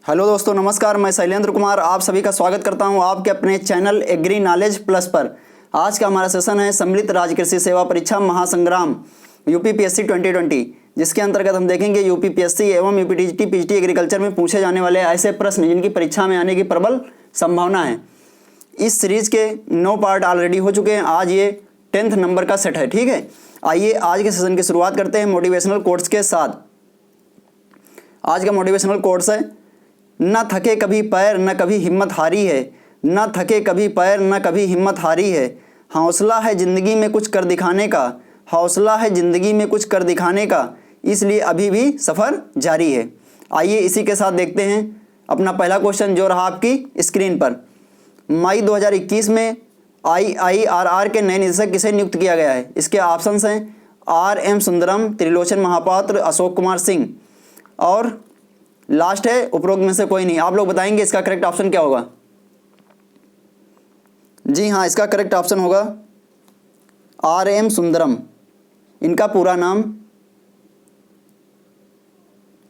Hello दोस्तों, नमस्कार। मैं शैलेंद्र कुमार आप सभी का स्वागत करता हूं आपके अपने चैनल एग्री नॉलेज प्लस पर। आज का हमारा सेशन है सम्मिलित राज्य कृषि सेवा परीक्षा महासंग्राम यूपीपीएससी 2020, जिसके अंतर्गत हम देखेंगे यूपीपीएससी एवं यूपीटीजीटी पीजीटी एग्रीकल्चर में पूछे जाने वाले ऐसे प्रश्न जिनकी परीक्षा में आने की प्रबल संभावना है। इस सीरीज के 9 पार्ट ऑलरेडी हो चुके हैं। आज ये 10th नंबर का सेट है। ठीक है, आइए आज के सेशन की शुरुआत करते हैं मोटिवेशनल कोट्स के साथ। आज का मोटिवेशनल कोट्स है, न थके कभी पैर न कभी हिम्मत हारी है, न थके कभी पैर न कभी हिम्मत हारी है, हौसला है ज़िंदगी में कुछ कर दिखाने का, हौसला है ज़िंदगी में कुछ कर दिखाने का, इसलिए अभी भी सफ़र जारी है। आइए इसी के साथ देखते हैं अपना पहला क्वेश्चन जो रहा आपकी स्क्रीन पर। मई 2021 में IIRR के नए निदेशक किसे नियुक्त किया गया है? इसके ऑप्शंस हैं RM सुंदरम, त्रिलोचन महापात्र, अशोक कुमार सिंह और लास्ट है उपरोक्त में से कोई नहीं। आप लोग बताएंगे इसका करेक्ट ऑप्शन क्या होगा। जी हाँ, इसका करेक्ट ऑप्शन होगा RM सुंदरम। इनका पूरा नाम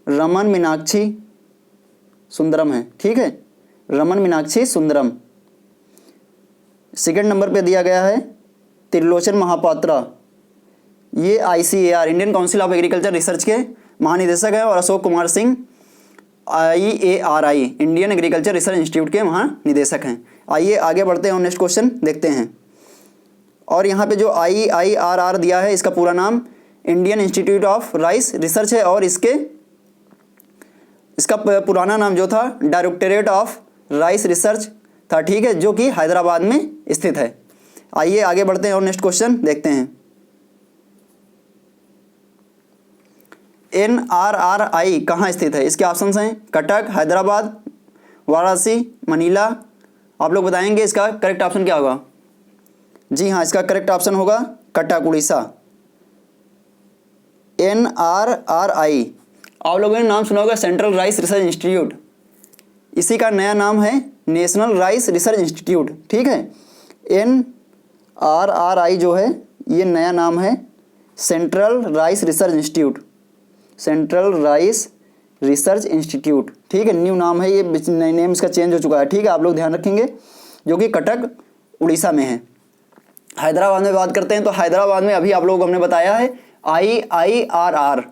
रमन मीनाक्षी सुंदरम है। ठीक है, रमन मीनाक्षी सुंदरम। सेकंड नंबर पे दिया गया है त्रिलोचन महापात्रा, ये ICAR Indian council of agriculture research के महानिदेशक हैं, और Ashok Kumar Singh IARI Indian agriculture research institute के महानिदेशक हैं। आइए आगे बढ़ते हैं और नेक्स्ट क्वेश्चन देखते हैं। और यहाँ पे जो IIRR दिया है इसका पूरा नाम Indian institute of rice research है, और इसका पुराना नाम जो था डायरेक्टरेट ऑफ राइस रिसर्च था। ठीक है, जो कि हैदराबाद में स्थित है। आइए आगे बढ़ते हैं और नेक्स्ट क्वेश्चन देखते हैं। NRRI कहाँ स्थित है? इसके ऑप्शंस हैं कटक, हैदराबाद, वाराणसी, मनीला। आप लोग बताएंगे इसका करेक्ट ऑप्शन क्या होगा। जी हाँ, इसका करेक्ट ऑप्शन होगा कटक, उड़ीसा। NRRI आप लोगों ने नाम सुना होगा सेंट्रल राइस रिसर्च इंस्टीट्यूट, इसी का नया नाम है नेशनल राइस रिसर्च इंस्टीट्यूट। ठीक है, NRRI जो है ये नया नाम है central rice research institute, central rice research institute. ठीक है, न्यू नाम है ये, नेम इसका चेंज हो चुका है। ठीक है, आप लोग ध्यान रखेंगे, जो कि कटक उड़ीसा में है। हैदराबाद में बात करते हैं तो हैदराबाद में अभी आप लोगों को हमने बताया है IIRR,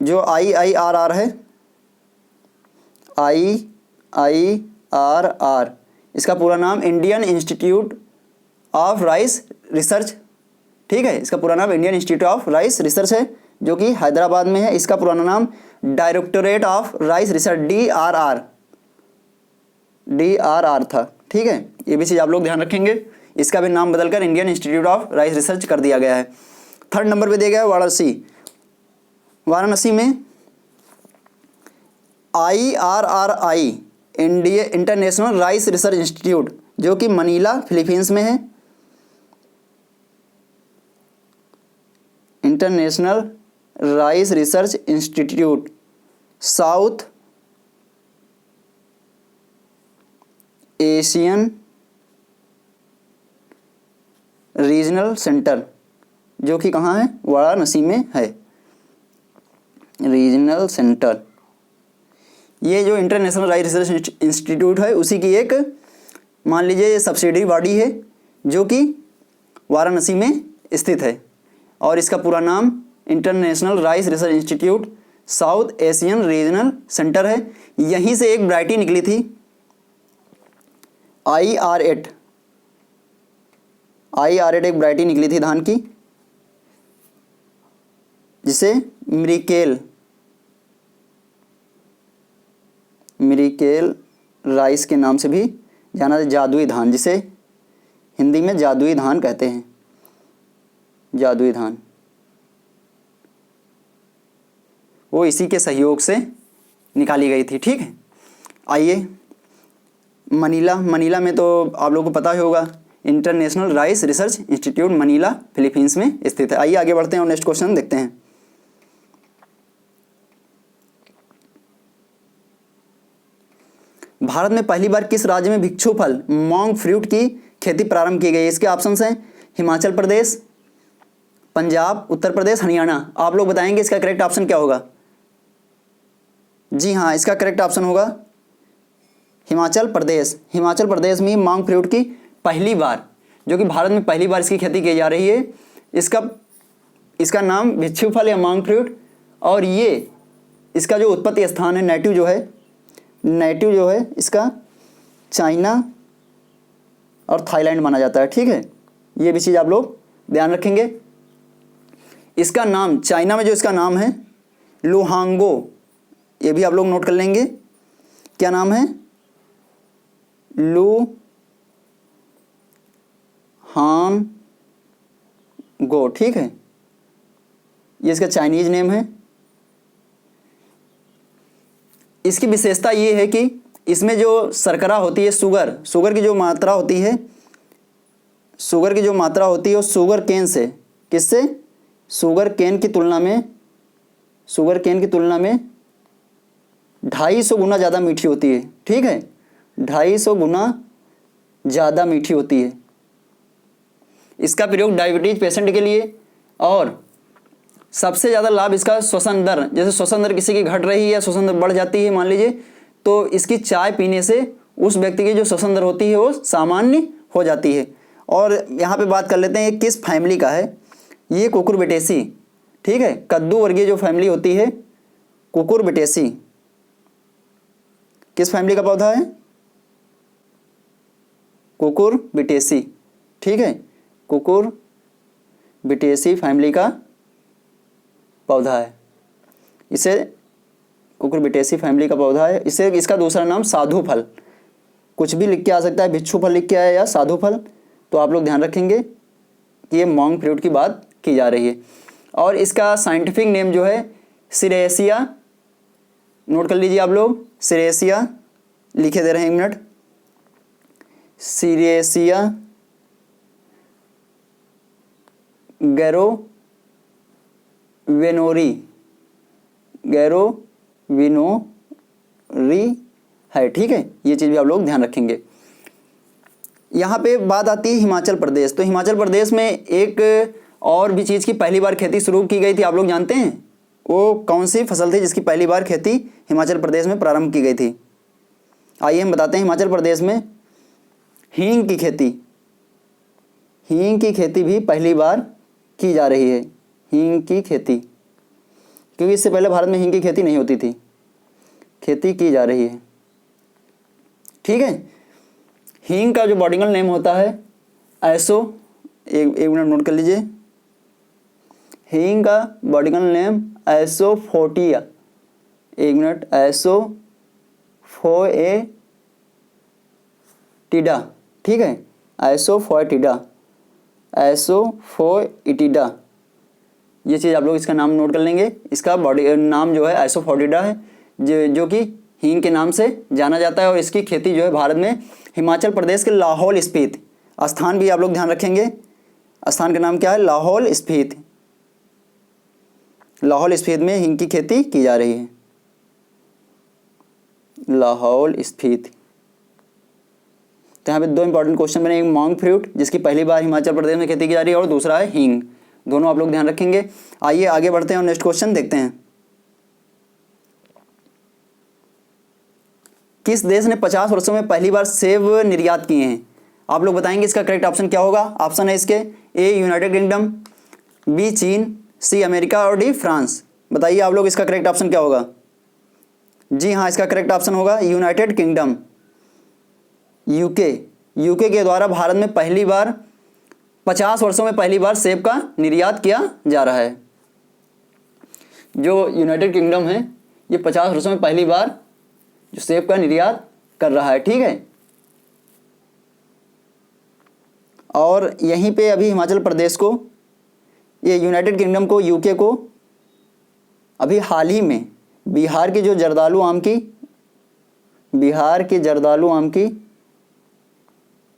जो IIRR है IIRR, इसका पूरा नाम Indian institute of rice research. ठीक है, इसका पूरा नाम Indian institute of rice research है, जो कि हैदराबाद में है। इसका पुराना नाम directorate of rice research DRR था। ठीक है, ये भी चीज़ आप लोग ध्यान रखेंगे। इसका भी नाम बदलकर Indian institute of rice research कर दिया गया है। थर्ड नंबर पे दिया गया है वाराणसी। वाराणसी में IRRI international rice research institute, जो कि मनीला फिलीपींस में है। International rice research institute south Asian regional centre, जो कि कहाँ है? वाराणसी में है रीजनल सेंटर। ये जो इंटरनेशनल राइस रिसर्च इंस्टीट्यूट है उसी की एक मान लीजिए सब्सिडरी बॉडी है, जो कि वाराणसी में स्थित है, और इसका पूरा नाम international rice research institute south Asian regional centre है। यहीं से एक वैरायटी निकली थी IR8 एक वैरायटी निकली थी धान की, जिसे मिरिकेल राइस के नाम से भी जाना जाता है, जादुई धान, जिसे हिंदी में जादुई धान कहते हैं। जादुई धान वो इसी के सहयोग से निकाली गई थी। ठीक है, आइए मनीला में तो आप लोगों को पता ही होगा, international rice research institute Manila Philippines में स्थित है। आइए आगे बढ़ते हैं और नेक्स्ट क्वेश्चन देखते हैं। भारत में पहली बार किस राज्य में भिक्षु फल मॉन्ग फ्रूट की खेती प्रारंभ की गई? इसके ऑप्शंस हैं हिमाचल प्रदेश, पंजाब, उत्तर प्रदेश, हरियाणा। आप लोग बताएंगे इसका करेक्ट ऑप्शन क्या होगा। जी हाँ, इसका करेक्ट ऑप्शन होगा हिमाचल प्रदेश। हिमाचल प्रदेश में मांग फ्रूट की पहली बार, जो कि भारत में पहली बार इसकी खेती की जा रही है। इसका नाम भिक्षु फल या मांग फ्रूट, और ये इसका जो उत्पत्ति स्थान है, नेटिव जो है इसका चाइना और थाईलैंड माना जाता है। ठीक है, ये भी चीज़ आप लोग ध्यान रखेंगे। इसका नाम चाइना में जो इसका नाम है लुहांगो, ये भी आप लोग नोट कर लेंगे। क्या नाम है? लुहांगो। ठीक है, ये इसका चाइनीज नेम है। इसकी विशेषता ये है कि इसमें जो शर्करा होती है, शुगर की जो मात्रा होती है, वो शुगर केन से, किससे? शुगर केन की तुलना में 250 गुना ज़्यादा मीठी होती है। ठीक है, 250 गुना ज़्यादा मीठी होती है। इसका प्रयोग डायबिटीज पेशेंट के लिए, और सबसे ज़्यादा लाभ इसका श्वसन दर, जैसे श्वसन दर किसी की घट रही है या श्वसन दर बढ़ जाती है मान लीजिए, तो इसकी चाय पीने से उस व्यक्ति की जो श्वसन दर होती है वो सामान्य हो जाती है। और यहाँ पे बात कर लेते हैं ये किस फैमिली का है। ये कुकुरबिटेसी। ठीक है, कद्दू वर्गीय जो फैमिली होती है कुकुरबिटेसी, किस फैमिली का पौधा है? कुकुरबिटेसी। ठीक है, कुकुरबिटेसी फैमिली का पौधा है। इसे कुकुरबिटेसी फैमिली का पौधा है। इसे इसका दूसरा नाम साधु फल, कुछ भी लिख के आ सकता है, भिक्षु फल लिख के आया या साधु फल, तो आप लोग ध्यान रखेंगे कि ये मॉन्ग फ्रूट की बात की जा रही है। और इसका साइंटिफिक नेम जो है सिरेसिया, नोट कर लीजिए आप लोग, सिरेसिया लिखे दे रहे हैं, 1 मिनट, सिरेसिया गैरोविनोरी है। ठीक है, ये चीज़ भी आप लोग ध्यान रखेंगे। यहाँ पे बात आती है हिमाचल प्रदेश। तो हिमाचल प्रदेश में एक और भी चीज़ की पहली बार खेती शुरू की गई थी, आप लोग जानते हैं वो कौन सी फसल थी जिसकी पहली बार खेती हिमाचल प्रदेश में प्रारंभ की गई थी? आइए हम बताते हैं। हिमाचल प्रदेश में हींग की खेती भी पहली बार की जा रही है। हींग की खेती, क्योंकि इससे पहले भारत में हींग की खेती नहीं होती थी, खेती की जा रही है। ठीक है, हींग का जो बॉटनिकल नेम होता है एक मिनट नोट कर लीजिए। हींग का बॉटनिकल नेम एसोफोटिया, 1 मिनट, एसोफोएटिडा। ठीक है, एसोफोएटिडा, ये चीज़ आप लोग इसका नाम नोट कर लेंगे। इसका बॉडी नाम जो है एसोफोएटिडा है, जो कि हींग के नाम से जाना जाता है। और इसकी खेती जो है भारत में हिमाचल प्रदेश के लाहौल स्पीति, स्थान भी आप लोग ध्यान रखेंगे, स्थान का नाम क्या है? लाहौल स्पीति। लाहौल स्पीति में हींग की खेती की जा रही है, लाहौल स्पीति। तो यहाँ पे 2 इंपॉर्टेंट क्वेश्चन बने, एक मॉन्ग फ्रूट जिसकी पहली बार हिमाचल प्रदेश में खेती की जा रही है, और दूसरा है हींग। दोनों आप लोग ध्यान रखेंगे। आइए आगे बढ़ते हैं और नेक्स्ट क्वेश्चन देखते हैं। किस देश ने 50 वर्षों में पहली बार सेब निर्यात किए हैं? आप लोग बताएंगे इसका करेक्ट ऑप्शन क्या होगा। ऑप्शन है इसके ए यूनाइटेड किंगडम, बी चीन, सी अमेरिका और डी फ्रांस। बताइए आप लोग इसका करेक्ट ऑप्शन क्या होगा। जी हाँ, इसका करेक्ट ऑप्शन होगा यूनाइटेड किंगडम, यूके के द्वारा भारत में पहली बार 50 वर्षों में पहली बार सेब का निर्यात किया जा रहा है। जो यूनाइटेड किंगडम है ये 50 वर्षों में पहली बार जो सेब का निर्यात कर रहा है। ठीक है, और यहीं पे अभी हिमाचल प्रदेश को, ये यूनाइटेड किंगडम को, यूके को अभी हाल ही में बिहार के जो जर्दालू आम की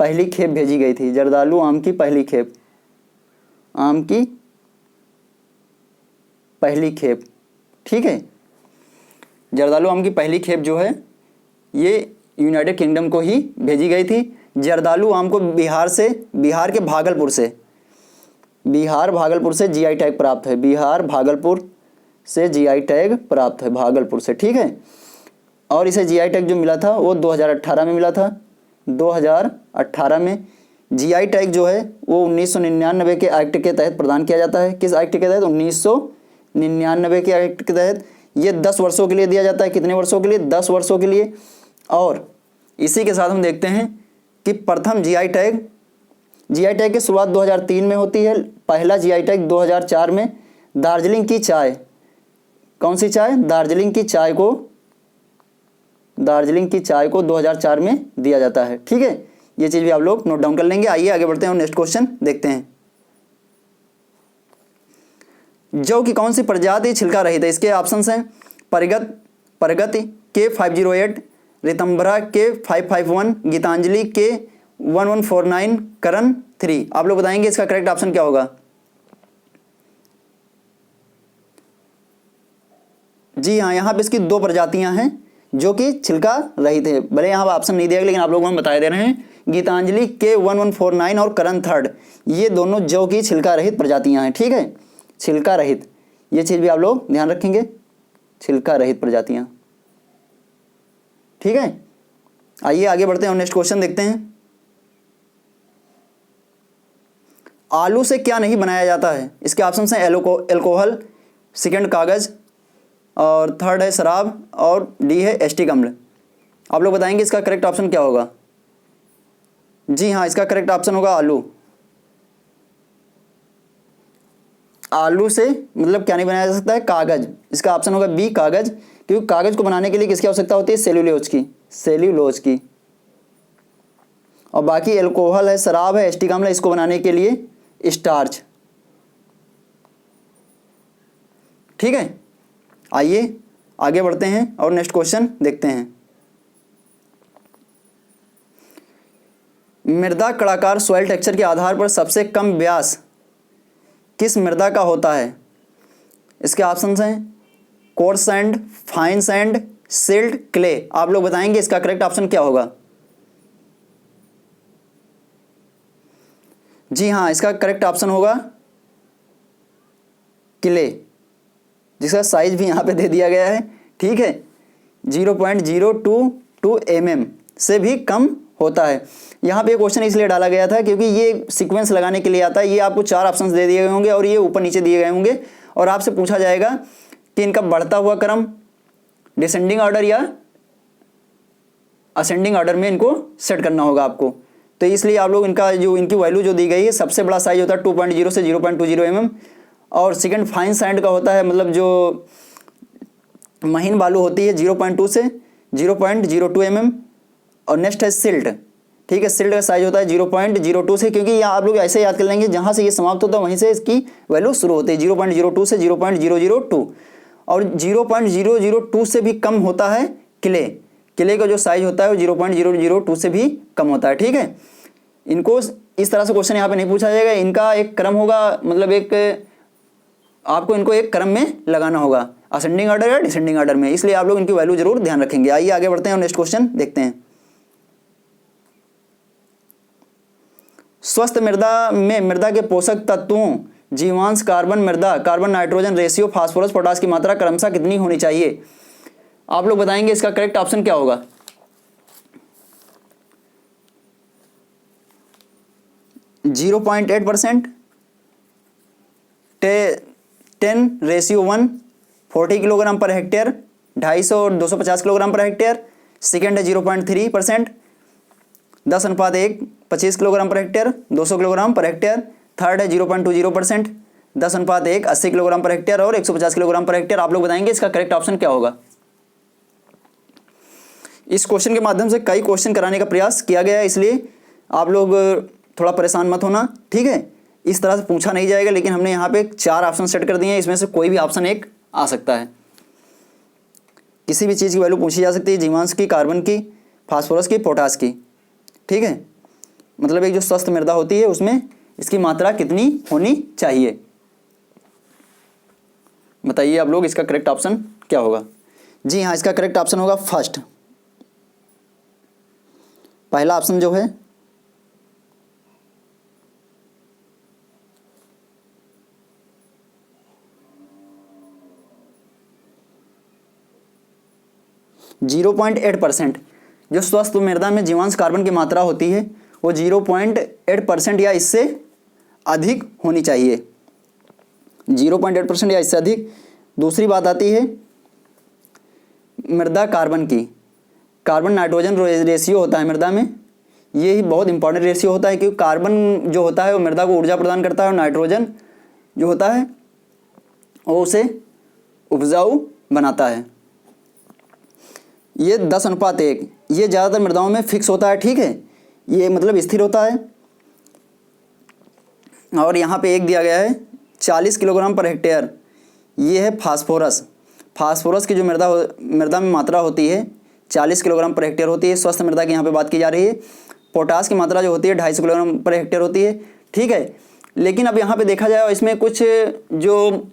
पहली खेप भेजी गई थी। जर्दालू आम की पहली खेप, ठीक है, जर्दालू आम की पहली खेप जो है ये यूनाइटेड किंगडम को ही भेजी गई थी। जर्दालू आम को बिहार के भागलपुर से जीआई टैग प्राप्त है। भागलपुर से, ठीक है। और इसे जीआई टैग जो मिला था वो 2018 में मिला था, 2018 में। जीआई टैग जो है वो 1999 के एक्ट के तहत प्रदान किया जाता है। किस एक्ट के तहत? 1999 के एक्ट के तहत। ये 10 वर्षों के लिए दिया जाता है। कितने वर्षों के लिए? 10 वर्षों के लिए। और इसी के साथ हम देखते हैं कि प्रथम जीआई टैग की शुरुआत 2003 में होती है। पहला जीआई टैग 2004 में दार्जिलिंग की चाय, कौन सी चाय? दार्जिलिंग की चाय को 2004 में दिया जाता है। ठीक है, ये चीज भी आप लोग नोट डाउन कर लेंगे। आइए आगे बढ़ते हैं और नेक्स्ट क्वेश्चन देखते हैं। जौ की कौन सी प्रजाति छिलका रहित है? इसके ऑप्शंस हैं परगति के 508, रितंभरा के 551, गीतांजलि के 1149, करण 3। आप लोग बताएंगे इसका करेक्ट ऑप्शन क्या होगा? जी हाँ, यहाँ पे इसकी 2 प्रजातियां हैं जो कि छिलका रहित है। भले यहाँ ऑप्शन नहीं दिया गया लेकिन आप लोगों को हम बता दे रहे हैं। गीतांजलि के 1149 और करण 3, ये दोनों जौ की छिलका रहित प्रजातियां हैं। ठीक है, छिलका रहित, ये चीज भी आप लोग ध्यान रखेंगे, छिलका रहित प्रजातियां। ठीक है, आइए आगे बढ़ते हैं और नेक्स्ट क्वेश्चन देखते हैं। आलू से क्या नहीं बनाया जाता है? इसके ऑप्शन हैं एल्कोहल, सेकंड कागज, और थर्ड है शराब, और डी है एस्टिक अम्ल। आप लोग बताएंगे इसका करेक्ट ऑप्शन क्या होगा? जी हाँ, इसका करेक्ट ऑप्शन होगा आलू। आलू से मतलब क्या नहीं बनाया जा सकता है? कागज। इसका ऑप्शन होगा बी, कागज। क्योंकि कागज को बनाने के लिए किसकी आवश्यकता होती है? सेल्यूलोज की। और बाकी एल्कोहल है, शराब है, एस्टिक अम्ल है, इसको बनाने के लिए स्टार्च। ठीक है, आइए आगे बढ़ते हैं और नेक्स्ट क्वेश्चन देखते हैं। मृदा कड़ाकार सॉइल टेक्सचर के आधार पर सबसे कम व्यास किस मृदा का होता है? इसके ऑप्शंस हैं coarse sand, fine sand, silt, clay. आप लोग बताएंगे इसका करेक्ट ऑप्शन क्या होगा? जी हाँ, इसका करेक्ट ऑप्शन होगा क्ले, जिसका साइज भी यहाँ पे दे दिया गया है। ठीक है, 0.022 mm से भी कम होता है। यहाँ पे क्वेश्चन इसलिए डाला गया था क्योंकि ये सीक्वेंस लगाने के लिए आता है। ये आपको 4 ऑप्शंस दे दिए गए होंगे और ये ऊपर नीचे दिए गए होंगे, और आपसे पूछा जाएगा कि इनका बढ़ता हुआ क्रम डिसेंडिंग ऑर्डर या असेंडिंग ऑर्डर में इनको सेट करना होगा आपको। तो इसलिए आप लोग इनकी वैल्यू जो दी गई है, सबसे बड़ा साइज होता है 2.0 से 0.20 mm, और सेकंड फाइन सैंड का होता है, मतलब जो महीन बालू होती है, 0.2 से 0.02 mm। और नेक्स्ट है सिल्ट। ठीक है, सिल्ट का साइज होता है 0.02 से, क्योंकि यहाँ आप लोग ऐसे याद कर लेंगे जहाँ से ये समाप्त होता है वहीं से इसकी वैल्यू शुरू होती है, 0.02 से 0.002। और 0.002 से भी कम होता है किले का जो साइज होता है वो 0.002 से भी कम होता है। ठीक है, इनको इस तरह से क्वेश्चन यहाँ पे नहीं पूछा जाएगा। इनका एक क्रम होगा, मतलब आपको इनको एक क्रम में लगाना होगा, असेंडिंग ऑर्डर या डिसेंडिंग ऑर्डर में। इसलिए आप लोग इनकी वैल्यू जरूर ध्यान रखेंगे। आइए आगे बढ़ते हैं और नेक्स्ट क्वेश्चन देखते हैं। स्वस्थ मृदा में मृदा के पोषक तत्वों जीवांश, कार्बन, मृदा carbon nitrogen ratio, phosphorus potash की मात्रा क्रमशः कितनी होनी चाहिए? आप लोग बताएंगे इसका करेक्ट ऑप्शन क्या होगा? 0.8%, 10:1, 40 किलोग्राम पर हेक्टेयर, 250 और 250 किलोग्राम पर हेक्टेयर। सेकेंड है 0.3%, 10:1, 25 kilogram per hectare, 200 kilogram per hectare. Third है 0.20%, 10:1, 80 किलोग्राम पर हेक्टेयर और 150 किलोग्राम पर हेक्टेयर। आप लोग बताएंगे इसका करेक्ट ऑप्शन क्या होगा? इस क्वेश्चन के माध्यम से कई क्वेश्चन कराने का प्रयास किया गया है, इसलिए आप लोग थोड़ा परेशान मत होना। ठीक है, इस तरह से पूछा नहीं जाएगा, लेकिन हमने यहाँ पे 4 ऑप्शन सेट कर दिए हैं, इसमें से कोई भी ऑप्शन एक आ सकता है। किसी भी चीज़ की वैल्यू पूछी जा सकती है, जीवांश की, कार्बन की, फास्फोरस की, पोटास की। ठीक है, मतलब एक जो स्वस्थ मृदा होती है उसमें इसकी मात्रा कितनी होनी चाहिए? बताइए आप लोग इसका करेक्ट ऑप्शन क्या होगा? जी हाँ, इसका करेक्ट ऑप्शन होगा फर्स्ट, पहला ऑप्शन जो है 0.8%। जो स्वस्थ मृदा में जीवांश कार्बन की मात्रा होती है वो 0.8% या इससे अधिक होनी चाहिए, 0.8% या इससे अधिक। दूसरी बात आती है मृदा कार्बन की। कार्बन नाइट्रोजन रेशियो होता है मृदा में, ये ही बहुत इंपॉर्टेंट रेशियो होता है क्योंकि कार्बन जो होता है वो मृदा को ऊर्जा प्रदान करता है और नाइट्रोजन जो होता है वो उसे उपजाऊ बनाता है। ये 10:1, ये ज़्यादातर मृदाओं में फिक्स होता है, ठीक है, ये मतलब स्थिर होता है। और यहाँ पे एक दिया गया है 40 किलोग्राम पर हेक्टेयर, ये है फास्फोरस। फास्फोरस की जो मृदा में मात्रा होती है 40 किलोग्राम पर हेक्टेयर होती है। स्वस्थ मृदा की यहाँ पे बात की जा रही है। पोटास की मात्रा जो होती है 250 किलोग्राम पर हेक्टेयर होती है, ठीक है। लेकिन अब यहाँ पे देखा जाए इसमें कुछ जो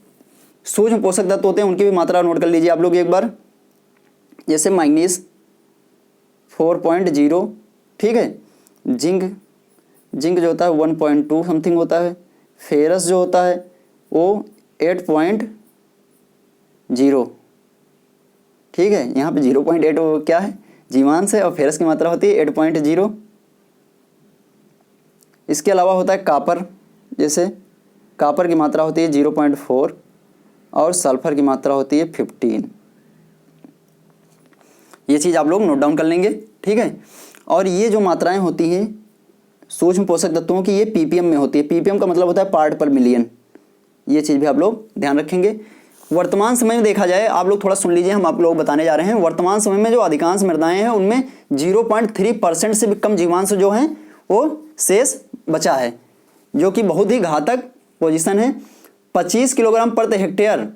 सूक्ष्म पोषक तत्व होते हैं उनकी भी मात्रा नोट कर लीजिए आप लोग एक बार। जैसे मैग्नीज 4.0, ठीक है, जिंक जो होता है 1.2 समथिंग होता है, फेरस जो होता है वो 8.0, ठीक है। यहाँ पे 0.8 क्या है, जीवांश है, और फेरस की मात्रा होती है 8.0। इसके अलावा होता है कापर, जैसे कापर की मात्रा होती है 0.4 और सल्फर की मात्रा होती है 15। ये चीज़ आप लोग नोट डाउन कर लेंगे, ठीक है। और ये जो मात्राएं होती हैं सूक्ष्म पोषक तत्वों की, ये ppm में होती है। ppm का मतलब होता है पार्ट पर मिलियन, ये चीज़ भी आप लोग ध्यान रखेंगे। वर्तमान समय में देखा जाए, आप लोग थोड़ा सुन लीजिए, हम आप लोग बताने जा रहे हैं। वर्तमान समय में जो अधिकांश मृदाएं हैं उनमें 0.3% से भी कम जीवांश जो हैं वो शेष बचा है, जो कि बहुत ही घातक पोजीशन है। 25 किलोग्राम प्रति हेक्टेयर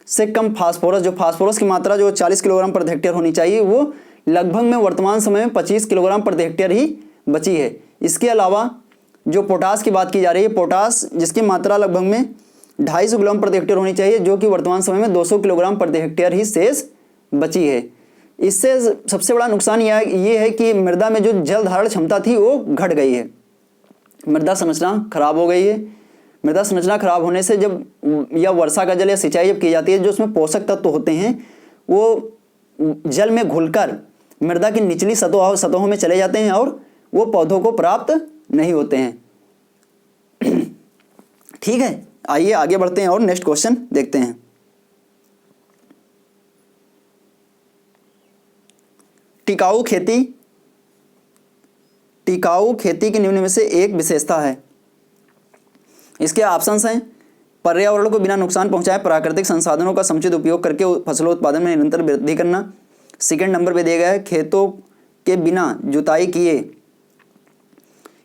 से कम फास्फोरस, जो फास्फोरस की मात्रा जो 40 किलोग्राम प्रति हेक्टेयर होनी चाहिए वो लगभग में वर्तमान समय में 25 किलोग्राम प्रति हेक्टेयर ही बची है। इसके अलावा जो पोटास की बात की जा रही है, पोटास जिसकी मात्रा लगभग में 250 किलोग्राम प्रति हेक्टेयर होनी चाहिए, जो कि वर्तमान समय में 200 किलोग्राम प्रति हेक्टेयर ही शेष बची है। इससे सबसे बड़ा नुकसान ये है कि मृदा में जो जल धारण क्षमता थी वो घट गई है, मृदा संरचना खराब हो गई है। मृदा संरचना खराब होने से जब या वर्षा का जल या सिंचाई जब की जाती है, जो उसमें पोषक तत्व होते हैं वो जल में घुलकर मृदा की निचली सतहों में चले जाते हैं और वो पौधों को प्राप्त नहीं होते हैं, ठीक है। आइए आगे बढ़ते हैं और नेक्स्ट क्वेश्चन देखते हैं। टिकाऊ खेती की निम्न में से एक विशेषता है। इसके ऑप्शंस हैं, पर्यावरण को बिना नुकसान पहुंचाए प्राकृतिक संसाधनों का समुचित उपयोग करके फसलों उत्पादन में निरंतर वृद्धि करना। सेकंड नंबर पे दिया गया है, खेतों के बिना जुताई किए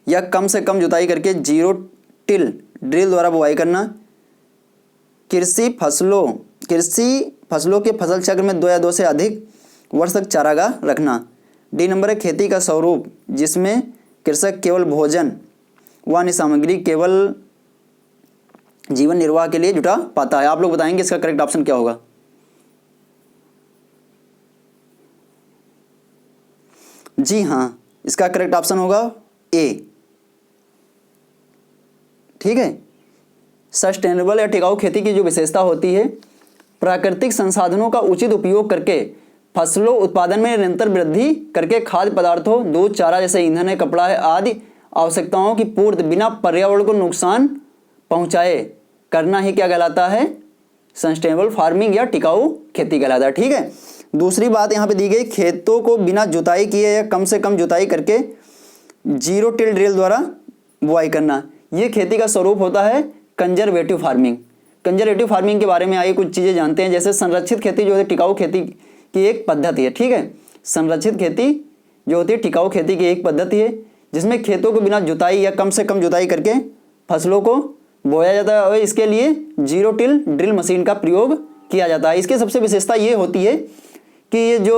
या कम से कम जुताई करके जीरो टिल ड्रिल द्वारा बुआई करना। कृषि फसलों के फसल चक्र में 2 या 2 से अधिक वर्ष तक चारागाह रखना। डी नंबर है, खेती का स्वरूप जिसमें कृषक केवल भोजन व अन्य सामग्री केवल जीवन निर्वाह के लिए जुटा पाता है। आप लोग बताएंगे इसका करेक्ट ऑप्शन क्या होगा। जी हाँ, इसका करेक्ट ऑप्शन होगा ए, ठीक है। सस्टेनेबल या टिकाऊ खेती की जो विशेषता होती है, प्राकृतिक संसाधनों का उचित उपयोग करके फसलों उत्पादन में निरंतर वृद्धि करके खाद्य पदार्थों, दूध, चारा जैसे ईंधन है, कपड़ा है आदि आवश्यकताओं की पूर्ति बिना पर्यावरण को नुकसान पहुंचाए करना ही क्या कहलाता है, सस्टेनेबल फार्मिंग या टिकाऊ खेती कहलाता है, ठीक है। दूसरी बात यहाँ पे दी गई, खेतों को बिना जुताई किए या कम से कम जुताई करके जीरो टिल ड्रिल द्वारा बुआई करना। ये खेती का स्वरूप होता है कंजर्वेटिव फार्मिंग। कंजर्वेटिव फार्मिंग के बारे में आइए कुछ चीज़ें जानते हैं। जैसे संरक्षित खेती जो है टिकाऊ खेती की एक पद्धति है, ठीक है। संरक्षित खेती जो होती है टिकाऊ खेती की एक पद्धति है जिसमें खेतों को बिना जुताई या कम से कम जुताई करके फसलों को बोया जाता है और इसके लिए जीरो टिल ड्रिल मशीन का प्रयोग किया जाता है। इसकी सबसे विशेषता ये होती है कि ये जो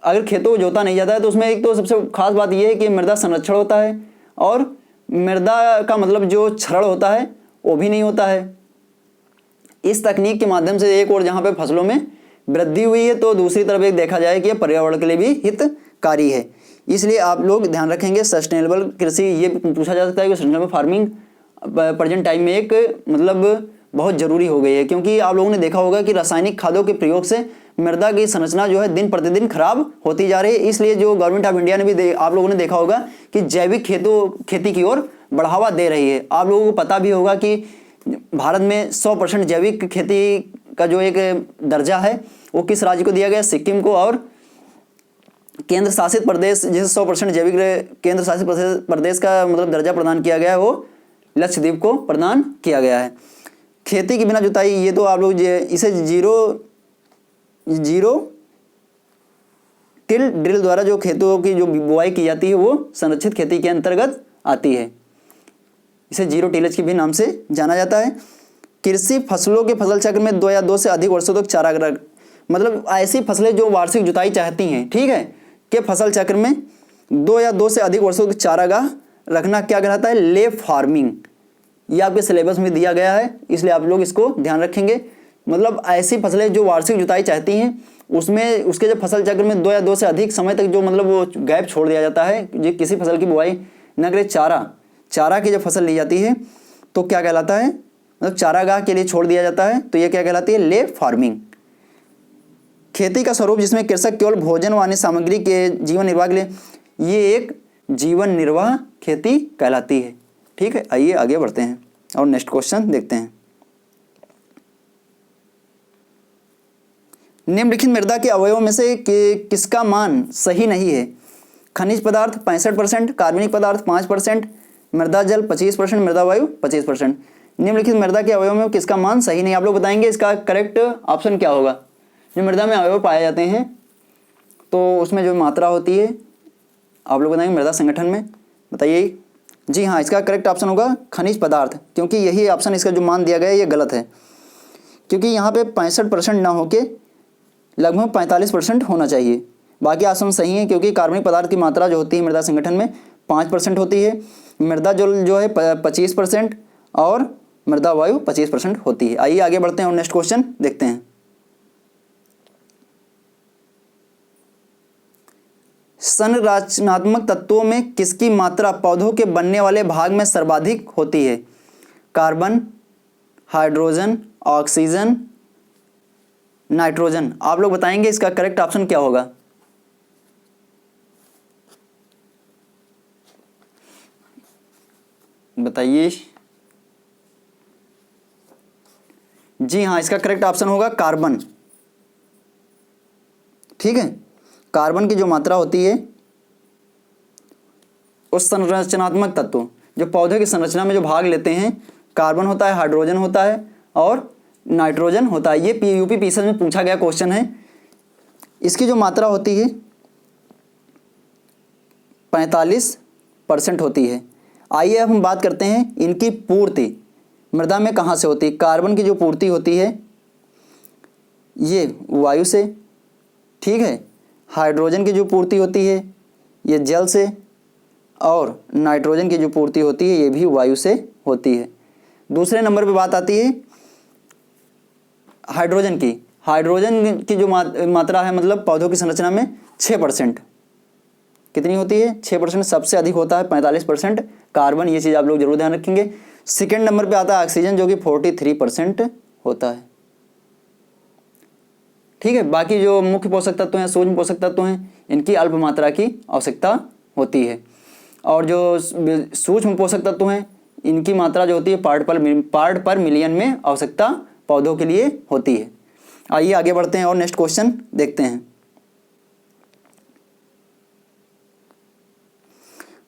अगर खेतों को जोता नहीं जाता है तो उसमें एक तो सबसे खास बात ये है कि मृदा संरक्षण होता है और मृदा का मतलब जो क्षरण होता है वो भी नहीं होता है। इस तकनीक के माध्यम से एक और जहाँ पे फसलों में वृद्धि हुई है तो दूसरी तरफ एक देखा जाए कि पर्यावरण के लिए भी हितकारी है। इसलिए आप लोग ध्यान रखेंगे सस्टेनेबल कृषि, ये पूछा जा सकता है कि सस्टेनेबल फार्मिंग प्रेजेंट टाइम में एक मतलब बहुत ज़रूरी हो गई है, क्योंकि आप लोगों ने देखा होगा कि रासायनिक खादों के प्रयोग से मृदा की संरचना जो है दिन प्रतिदिन खराब होती जा रही है। इसलिए जो गवर्नमेंट ऑफ इंडिया ने भी आप लोगों ने देखा होगा कि जैविक खेती की ओर बढ़ावा दे रही है। आप लोगों को पता भी होगा कि भारत में 100% जैविक खेती का जो एक दर्जा है वो किस राज्य को दिया गया, सिक्किम को, और केंद्र शासित प्रदेश जिसे 100% जैविक केंद्र शासित प्रदेश का मतलब दर्जा प्रदान किया गया है वो लक्षद्वीप को प्रदान किया गया है। खेती के बिना जुताई, ये तो आप लोग इसे जीरो टिल ड्रिल द्वारा जो खेतों की जो बुआई की जाती है वो संरक्षित खेती के अंतर्गत आती है। इसे जीरो टिलेज के भी नाम से जाना जाता है। कृषि फसलों के फसल चक्र में 2 या 2 से अधिक वर्षों तक चारागाह, मतलब ऐसी फसलें जो वार्षिक जुताई चाहती हैं, ठीक है, कि फसल चक्र में 2 या 2 से अधिक वर्षों तक चारागाह रखना क्या कहलाता है, ले फार्मिंग। ये आपके सिलेबस में दिया गया है, इसलिए आप लोग इसको ध्यान रखेंगे। मतलब ऐसी फसलें जो वार्षिक जुताई चाहती हैं उसमें उसके जब फसल चक्र में 2 या 2 से अधिक समय तक जो मतलब वो गैप छोड़ दिया जाता है, जो किसी फसल की बुआई न करे, चारा की जब फसल ली जाती है तो क्या कहलाता है, मतलब चारागाह के लिए छोड़ दिया जाता है, तो ये क्या कहलाती है, ले फार्मिंग। खेती का स्वरूप जिसमें कृषक केवल भोजन व अन्य सामग्री के जीवन निर्वाह के लिए, ये एक जीवन निर्वाह खेती कहलाती है। ठीक है, आइए आगे बढ़ते हैं और नेक्स्ट क्वेश्चन देखते हैं। निम्नलिखित मृदा के अवयवों में से किसका मान सही नहीं है? खनिज पदार्थ 65%, कार्बनिक पदार्थ 5%, मृदा जल 25%, मृदा वायु 25%। निम्नलिखित मृदा के अवयवों में किसका मान सही नहीं? आप लोग बताएंगे इसका करेक्ट ऑप्शन क्या होगा। जो मृदा में अवयव पाए जाते हैं तो उसमें जो मात्रा होती है, आप लोग बताएंगे मृदा संगठन में, बताइए। जी हाँ, इसका करेक्ट ऑप्शन होगा खनिज पदार्थ, क्योंकि यही ऑप्शन इसका जो मान दिया गया है ये गलत है, क्योंकि यहाँ पे 65% ना होके लगभग 45% होना चाहिए। बाकी ऑप्शन सही है, क्योंकि कार्बनिक पदार्थ की मात्रा जो होती है मृदा संगठन में 5% होती है, मृदा जल जो है 25% और मृदा वायु 25% होती है। आइए आगे बढ़ते हैं और नेक्स्ट क्वेश्चन देखते हैं। संरचनात्मक तत्वों में किसकी मात्रा पौधों के बनने वाले भाग में सर्वाधिक होती है? Carbon, hydrogen, oxygen, nitrogen. आप लोग बताएंगे इसका करेक्ट ऑप्शन क्या होगा। बताइए। जी हाँ, इसका करेक्ट ऑप्शन होगा कार्बन। ठीक है, कार्बन की जो मात्रा होती है उस संरचनात्मक तत्व जो पौधे की संरचना में जो भाग लेते हैं, कार्बन होता है, हाइड्रोजन होता है और नाइट्रोजन होता है। ये यूपी पीएसएस में पूछा गया क्वेश्चन है। इसकी जो मात्रा होती है 45% होती है। आइए अब हम बात करते हैं इनकी पूर्ति मृदा में कहाँ से होती है। कार्बन की जो पूर्ति होती है ये वायु से, ठीक है। हाइड्रोजन की जो पूर्ति होती है ये जल से, और नाइट्रोजन की जो पूर्ति होती है ये भी वायु से होती है। दूसरे नंबर पे बात आती है हाइड्रोजन की। हाइड्रोजन की जो मात्रा है मतलब पौधों की संरचना में 6%। कितनी होती है? 6%। सबसे अधिक होता है 45% कार्बन। ये चीज़ आप लोग जरूर ध्यान रखेंगे। सेकेंड नंबर पे आता है ऑक्सीजन जो कि 43% होता है। ठीक है, बाकी जो मुख्य पोषक तत्व हैं, सूक्ष्म पोषक तत्व हैं, इनकी अल्प मात्रा की आवश्यकता होती है। और जो सूक्ष्म पोषक तत्व हैं इनकी मात्रा जो होती है पार्ट पर मिलियन में आवश्यकता पौधों के लिए होती है। आइए आगे बढ़ते हैं और नेक्स्ट क्वेश्चन देखते हैं।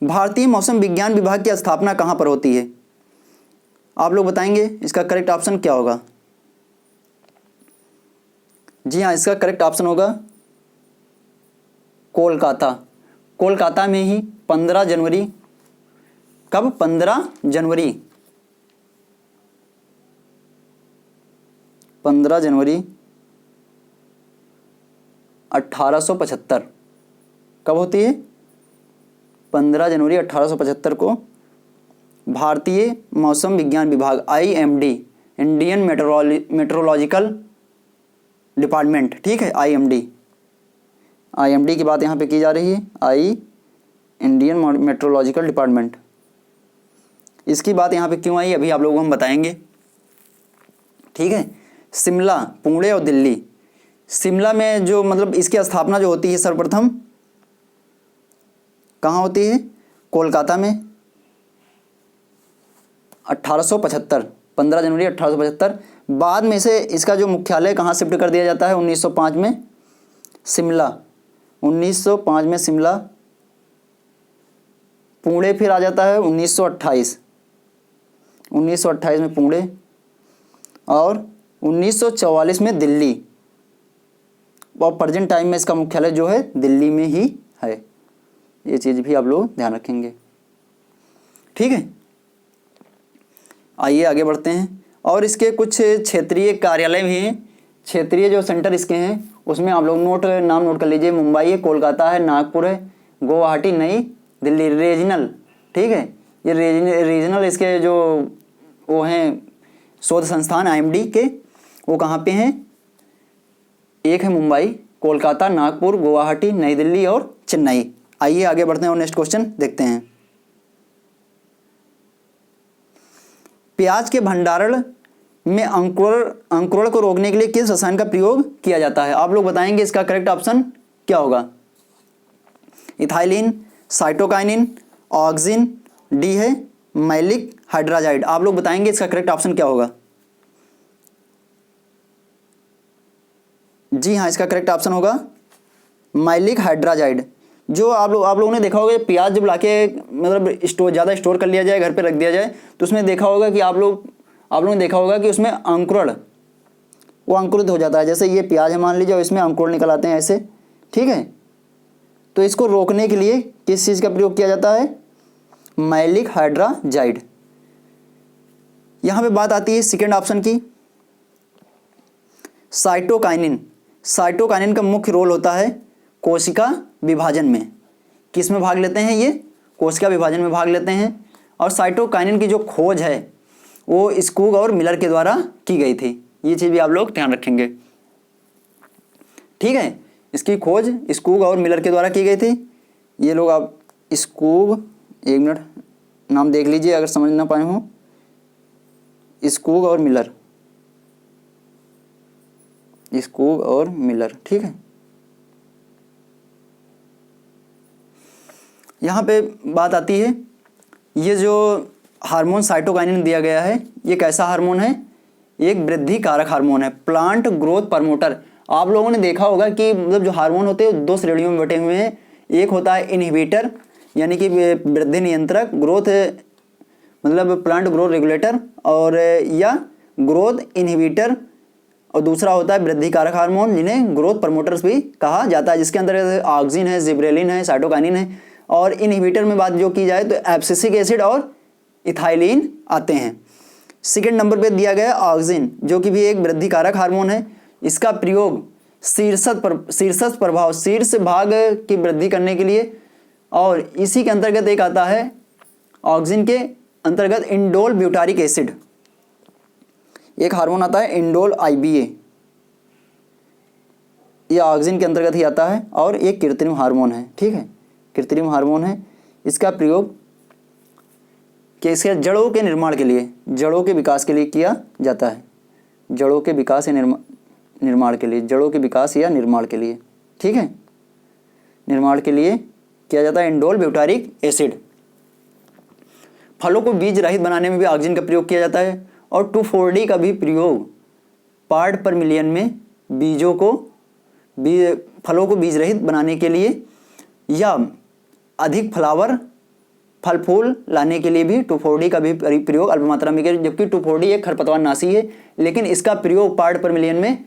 भारतीय मौसम विज्ञान विभाग की स्थापना कहाँ पर होती है? आप लोग बताएंगे इसका करेक्ट ऑप्शन क्या होगा। जी हाँ, इसका करेक्ट ऑप्शन होगा कोलकाता। कोलकाता में ही 15 जनवरी, कब? 15 जनवरी 1875 कब होती है? 15 जनवरी 1875 को भारतीय मौसम विज्ञान विभाग IMD, इंडियन मेट्रोलॉजिकल डिपार्टमेंट, ठीक है, IMD की बात यहाँ पे की जा रही है। इंडियन मेट्रोलॉजिकल डिपार्टमेंट, इसकी बात यहाँ पे क्यों आई अभी आप लोगों को हम बताएंगे। ठीक है, शिमला, पुणे और दिल्ली शिमला में जो मतलब इसकी स्थापना जो होती है सर्वप्रथम कहाँ होती है? कोलकाता में 1875, 15 जनवरी 1875। बाद में से इसका जो मुख्यालय कहाँ शिफ्ट कर दिया जाता है? 1905 में शिमला, 1905 में शिमला। पुणे फिर आ जाता है 1928, 1928 में पुणे, और 1944 में दिल्ली, और प्रेजेंट टाइम में इसका मुख्यालय जो है दिल्ली में ही है। ये चीज़ भी आप लोग ध्यान रखेंगे, ठीक है। आइए आगे बढ़ते हैं। और इसके कुछ क्षेत्रीय कार्यालय भी हैं, क्षेत्रीय जो सेंटर इसके हैं उसमें आप लोग नाम नोट कर लीजिए। मुंबई है, कोलकाता है, नागपुर है, गुवाहाटी, नई दिल्ली, रीजनल, ठीक है। ये रीजनल इसके जो वो हैं शोध संस्थान IMD के, वो कहाँ पे हैं? एक है मुंबई, कोलकाता, नागपुर, गुवाहाटी, नई दिल्ली और चेन्नई। आइए आगे बढ़ते हैं और नेक्स्ट क्वेश्चन देखते हैं। प्याज के भंडारण में अंकुरण को रोकने के लिए किस रसायन का प्रयोग किया जाता है? आप लोग बताएंगे इसका करेक्ट ऑप्शन क्या होगा? इथाइलिन, साइटोकाइनिन, ऑक्सिन, डी है मैलिक हाइड्राजाइड। आप लोग बताएंगे इसका करेक्ट ऑप्शन क्या होगा? जी हाँ, इसका करेक्ट ऑप्शन होगा मैलिक हाइड्राजाइड। जो आप लोगों ने देखा होगा प्याज जब लाके मतलब ज़्यादा स्टोर कर लिया जाए, घर पे रख दिया जाए, तो उसमें देखा होगा कि आप लोगों ने देखा होगा कि उसमें अंकुरण, वो अंकुरित हो जाता है। जैसे ये प्याज है मान लीजिए और इसमें अंकुरण निकल आते हैं ऐसे, ठीक है। तो इसको रोकने के लिए किस चीज़ का प्रयोग किया जाता है? Maleic hydrazide. यहाँ पे बात आती है सेकेंड ऑप्शन की, साइटोकाइनिन। साइटोकाइनिन का मुख्य रोल होता है कोशिका विभाजन में। किस में भाग लेते हैं ये? कोशिका विभाजन में भाग लेते हैं। और साइटोकाइनिन की जो खोज है वो स्कूग और मिलर के द्वारा की गई थी। ये चीज़ भी आप लोग ध्यान रखेंगे, ठीक है। इसकी खोज स्कूग और मिलर के द्वारा की गई थी। ये लोग आप स्कूग, एक मिनट नाम देख लीजिए अगर समझ ना पाए हो, स्कूग और मिलर, स्कूग और मिलर, ठीक है। यहाँ पे बात आती है, ये जो हार्मोन साइटोकाइनिन दिया गया है ये कैसा हार्मोन है? एक वृद्धि कारक हार्मोन है, प्लांट ग्रोथ प्रमोटर। आप लोगों ने देखा होगा कि मतलब जो हार्मोन होते हैं दो श्रेणियों में बटे हुए हैं। एक होता है इनहिबिटर यानी कि वृद्धि नियंत्रक, ग्रोथ मतलब प्लांट ग्रोथ रेगुलेटर, और या ग्रोथ इनहिबिटर, और दूसरा होता है वृद्धि कारक हार्मोन जिन्हें ग्रोथ प्रमोटर्स भी कहा जाता है, जिसके अंदर ऑक्सिन है, जिब्रेलिन है, साइटोकाइनिन है। और इनहिबिटर में बात जो की जाए तो एब्सिसिक एसिड और इथाइलिन आते हैं। सेकेंड नंबर पे दिया गया ऑक्सिन, जो कि भी एक वृद्धि कारक हार्मोन है। इसका प्रयोग शीर्षस्थ प्रभाव, शीर्ष भाग की वृद्धि करने के लिए, और इसी के अंतर्गत एक आता है ऑक्सिन के अंतर्गत इंडोल ब्यूटारिक एसिड, एक हार्मोन आता है इंडोल IBA, यह ऑक्सिन के अंतर्गत ही आता है और एक कृत्रिम हार्मोन है, ठीक है, कृत्रिम हार्मोन है। इसका प्रयोग कैसे? जड़ों के निर्माण के लिए, जड़ों के विकास के लिए किया जाता है, जड़ों के विकास या निर्माण के लिए, जड़ों के विकास या निर्माण के लिए, ठीक है, निर्माण के लिए किया जाता है इंडोल ब्यूटारिक एसिड। फलों को बीज रहित बनाने में भी ऑक्सिन का प्रयोग किया जाता है। और 2,4-D का भी प्रयोग पार्ट पर मिलियन में फलों को बीज रहित बनाने के लिए या अधिक फल फूल लाने के लिए भी 2,4-D का भी प्रयोग अल्प मात्रा में किया। जबकि 2,4-D एक खरपतवार नाशी है, लेकिन इसका प्रयोग पार्ट पर मिलियन में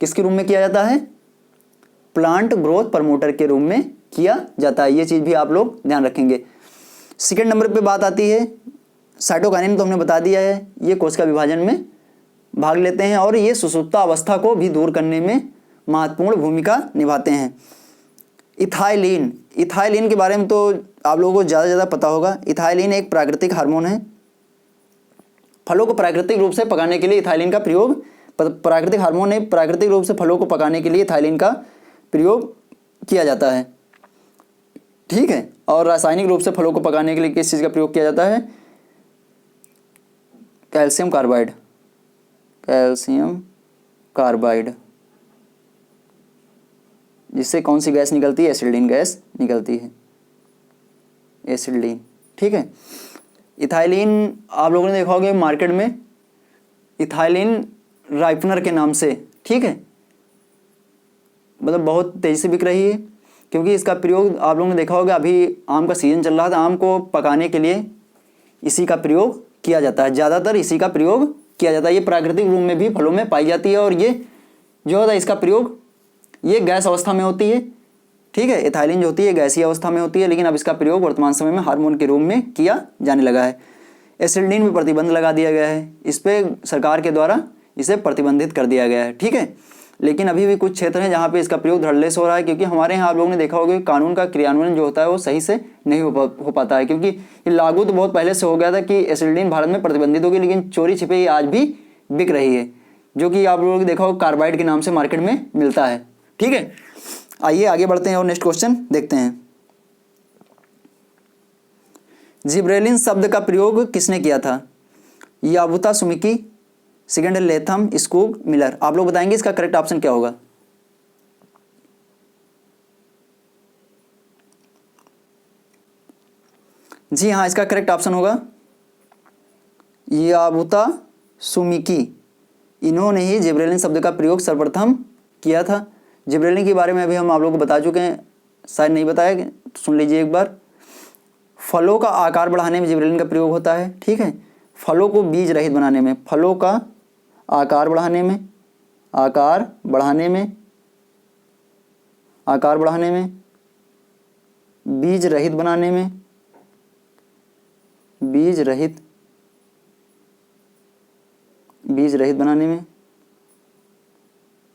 किसके रूप में किया जाता है? प्लांट ग्रोथ प्रमोटर के रूप में किया जाता है। ये चीज़ भी आप लोग ध्यान रखेंगे। सेकेंड नंबर पे बात आती है साइटोकाइनिन, तो हमने बता दिया है ये कोशिका विभाजन में भाग लेते हैं और ये सुषुप्त अवस्था को भी दूर करने में महत्वपूर्ण भूमिका निभाते हैं। इथाइलिन, इथाइलिन के बारे में तो आप लोगों को ज़्यादा पता होगा। इथाइलिन एक प्राकृतिक हार्मोन है। फलों को प्राकृतिक रूप से पकाने के लिए इथाइलिन का प्रयोग, प्राकृतिक हार्मोन है, प्राकृतिक रूप से फलों को पकाने के लिए इथाइलिन का प्रयोग किया जाता है, ठीक है। और रासायनिक रूप से फलों को पकाने के लिए किस चीज़ का प्रयोग किया जाता है? कैल्शियम कार्बाइड, कैल्शियम कार्बाइड, जिससे कौन सी गैस निकलती है? एसिल्डीन गैस निकलती है, एसिल्डीन। ठीक है। इथाइलिन आप लोगों ने देखा होगा मार्केट में इथाइलिन राइपनर के नाम से, ठीक है, मतलब बहुत तेज़ी से बिक रही है, क्योंकि इसका प्रयोग आप लोगों ने देखा होगा, अभी आम का सीज़न चल रहा था, आम को पकाने के लिए इसी का प्रयोग किया जाता है, ज़्यादातर इसी का प्रयोग किया जाता है। ये प्राकृतिक रूप में भी फलों में पाई जाती है, और ये जो होता है इसका प्रयोग ये गैस अवस्था में होती है। ठीक है, इथाइलिन जो होती है गैसीय अवस्था में होती है, लेकिन अब इसका प्रयोग वर्तमान समय में हार्मोन के रूप में किया जाने लगा है। एसिल्डीन में प्रतिबंध लगा दिया गया है, इस पर सरकार के द्वारा इसे प्रतिबंधित कर दिया गया है। ठीक है, लेकिन अभी भी कुछ क्षेत्र हैं जहाँ पे इसका प्रयोग धड़ल्ले से हो रहा है, क्योंकि हमारे यहाँ आप लोगों ने देखा होगा कि कानून का क्रियान्वयन जो होता है वो सही से नहीं हो पाता है, क्योंकि ये लागू तो बहुत पहले से हो गया था कि एसिल्डीन भारत में प्रतिबंधित होगी, लेकिन चोरी छिपे ये आज भी बिक रही है, जो कि आप लोगों ने देखा होगा कार्बाइड के नाम से मार्केट में मिलता है। ठीक है, आइए आगे बढ़ते हैं और नेक्स्ट क्वेश्चन देखते हैं। जिब्रेलिन शब्द का प्रयोग किसने किया था? याबुता सुमिकी, सेकंड है लेथम स्कूग मिलर। आप लोग बताएंगे इसका करेक्ट ऑप्शन क्या होगा? जी हाँ, इसका करेक्ट ऑप्शन होगा याबुता सुमिकी। इन्होंने ही जिब्रेलिन शब्द का प्रयोग सर्वप्रथम किया था। जिब्रेलिन के बारे में अभी हम आप लोगों को बता चुके हैं, शायद नहीं बताया, तो सुन लीजिए एक बार। फलों का आकार बढ़ाने में जिब्रेलिन का प्रयोग होता है। ठीक है, फलों को बीज रहित बनाने में, फलों का आकार बढ़ाने में, आकार बढ़ाने में, आकार बढ़ाने में, बीज रहित बनाने में, बीज रहित बनाने में।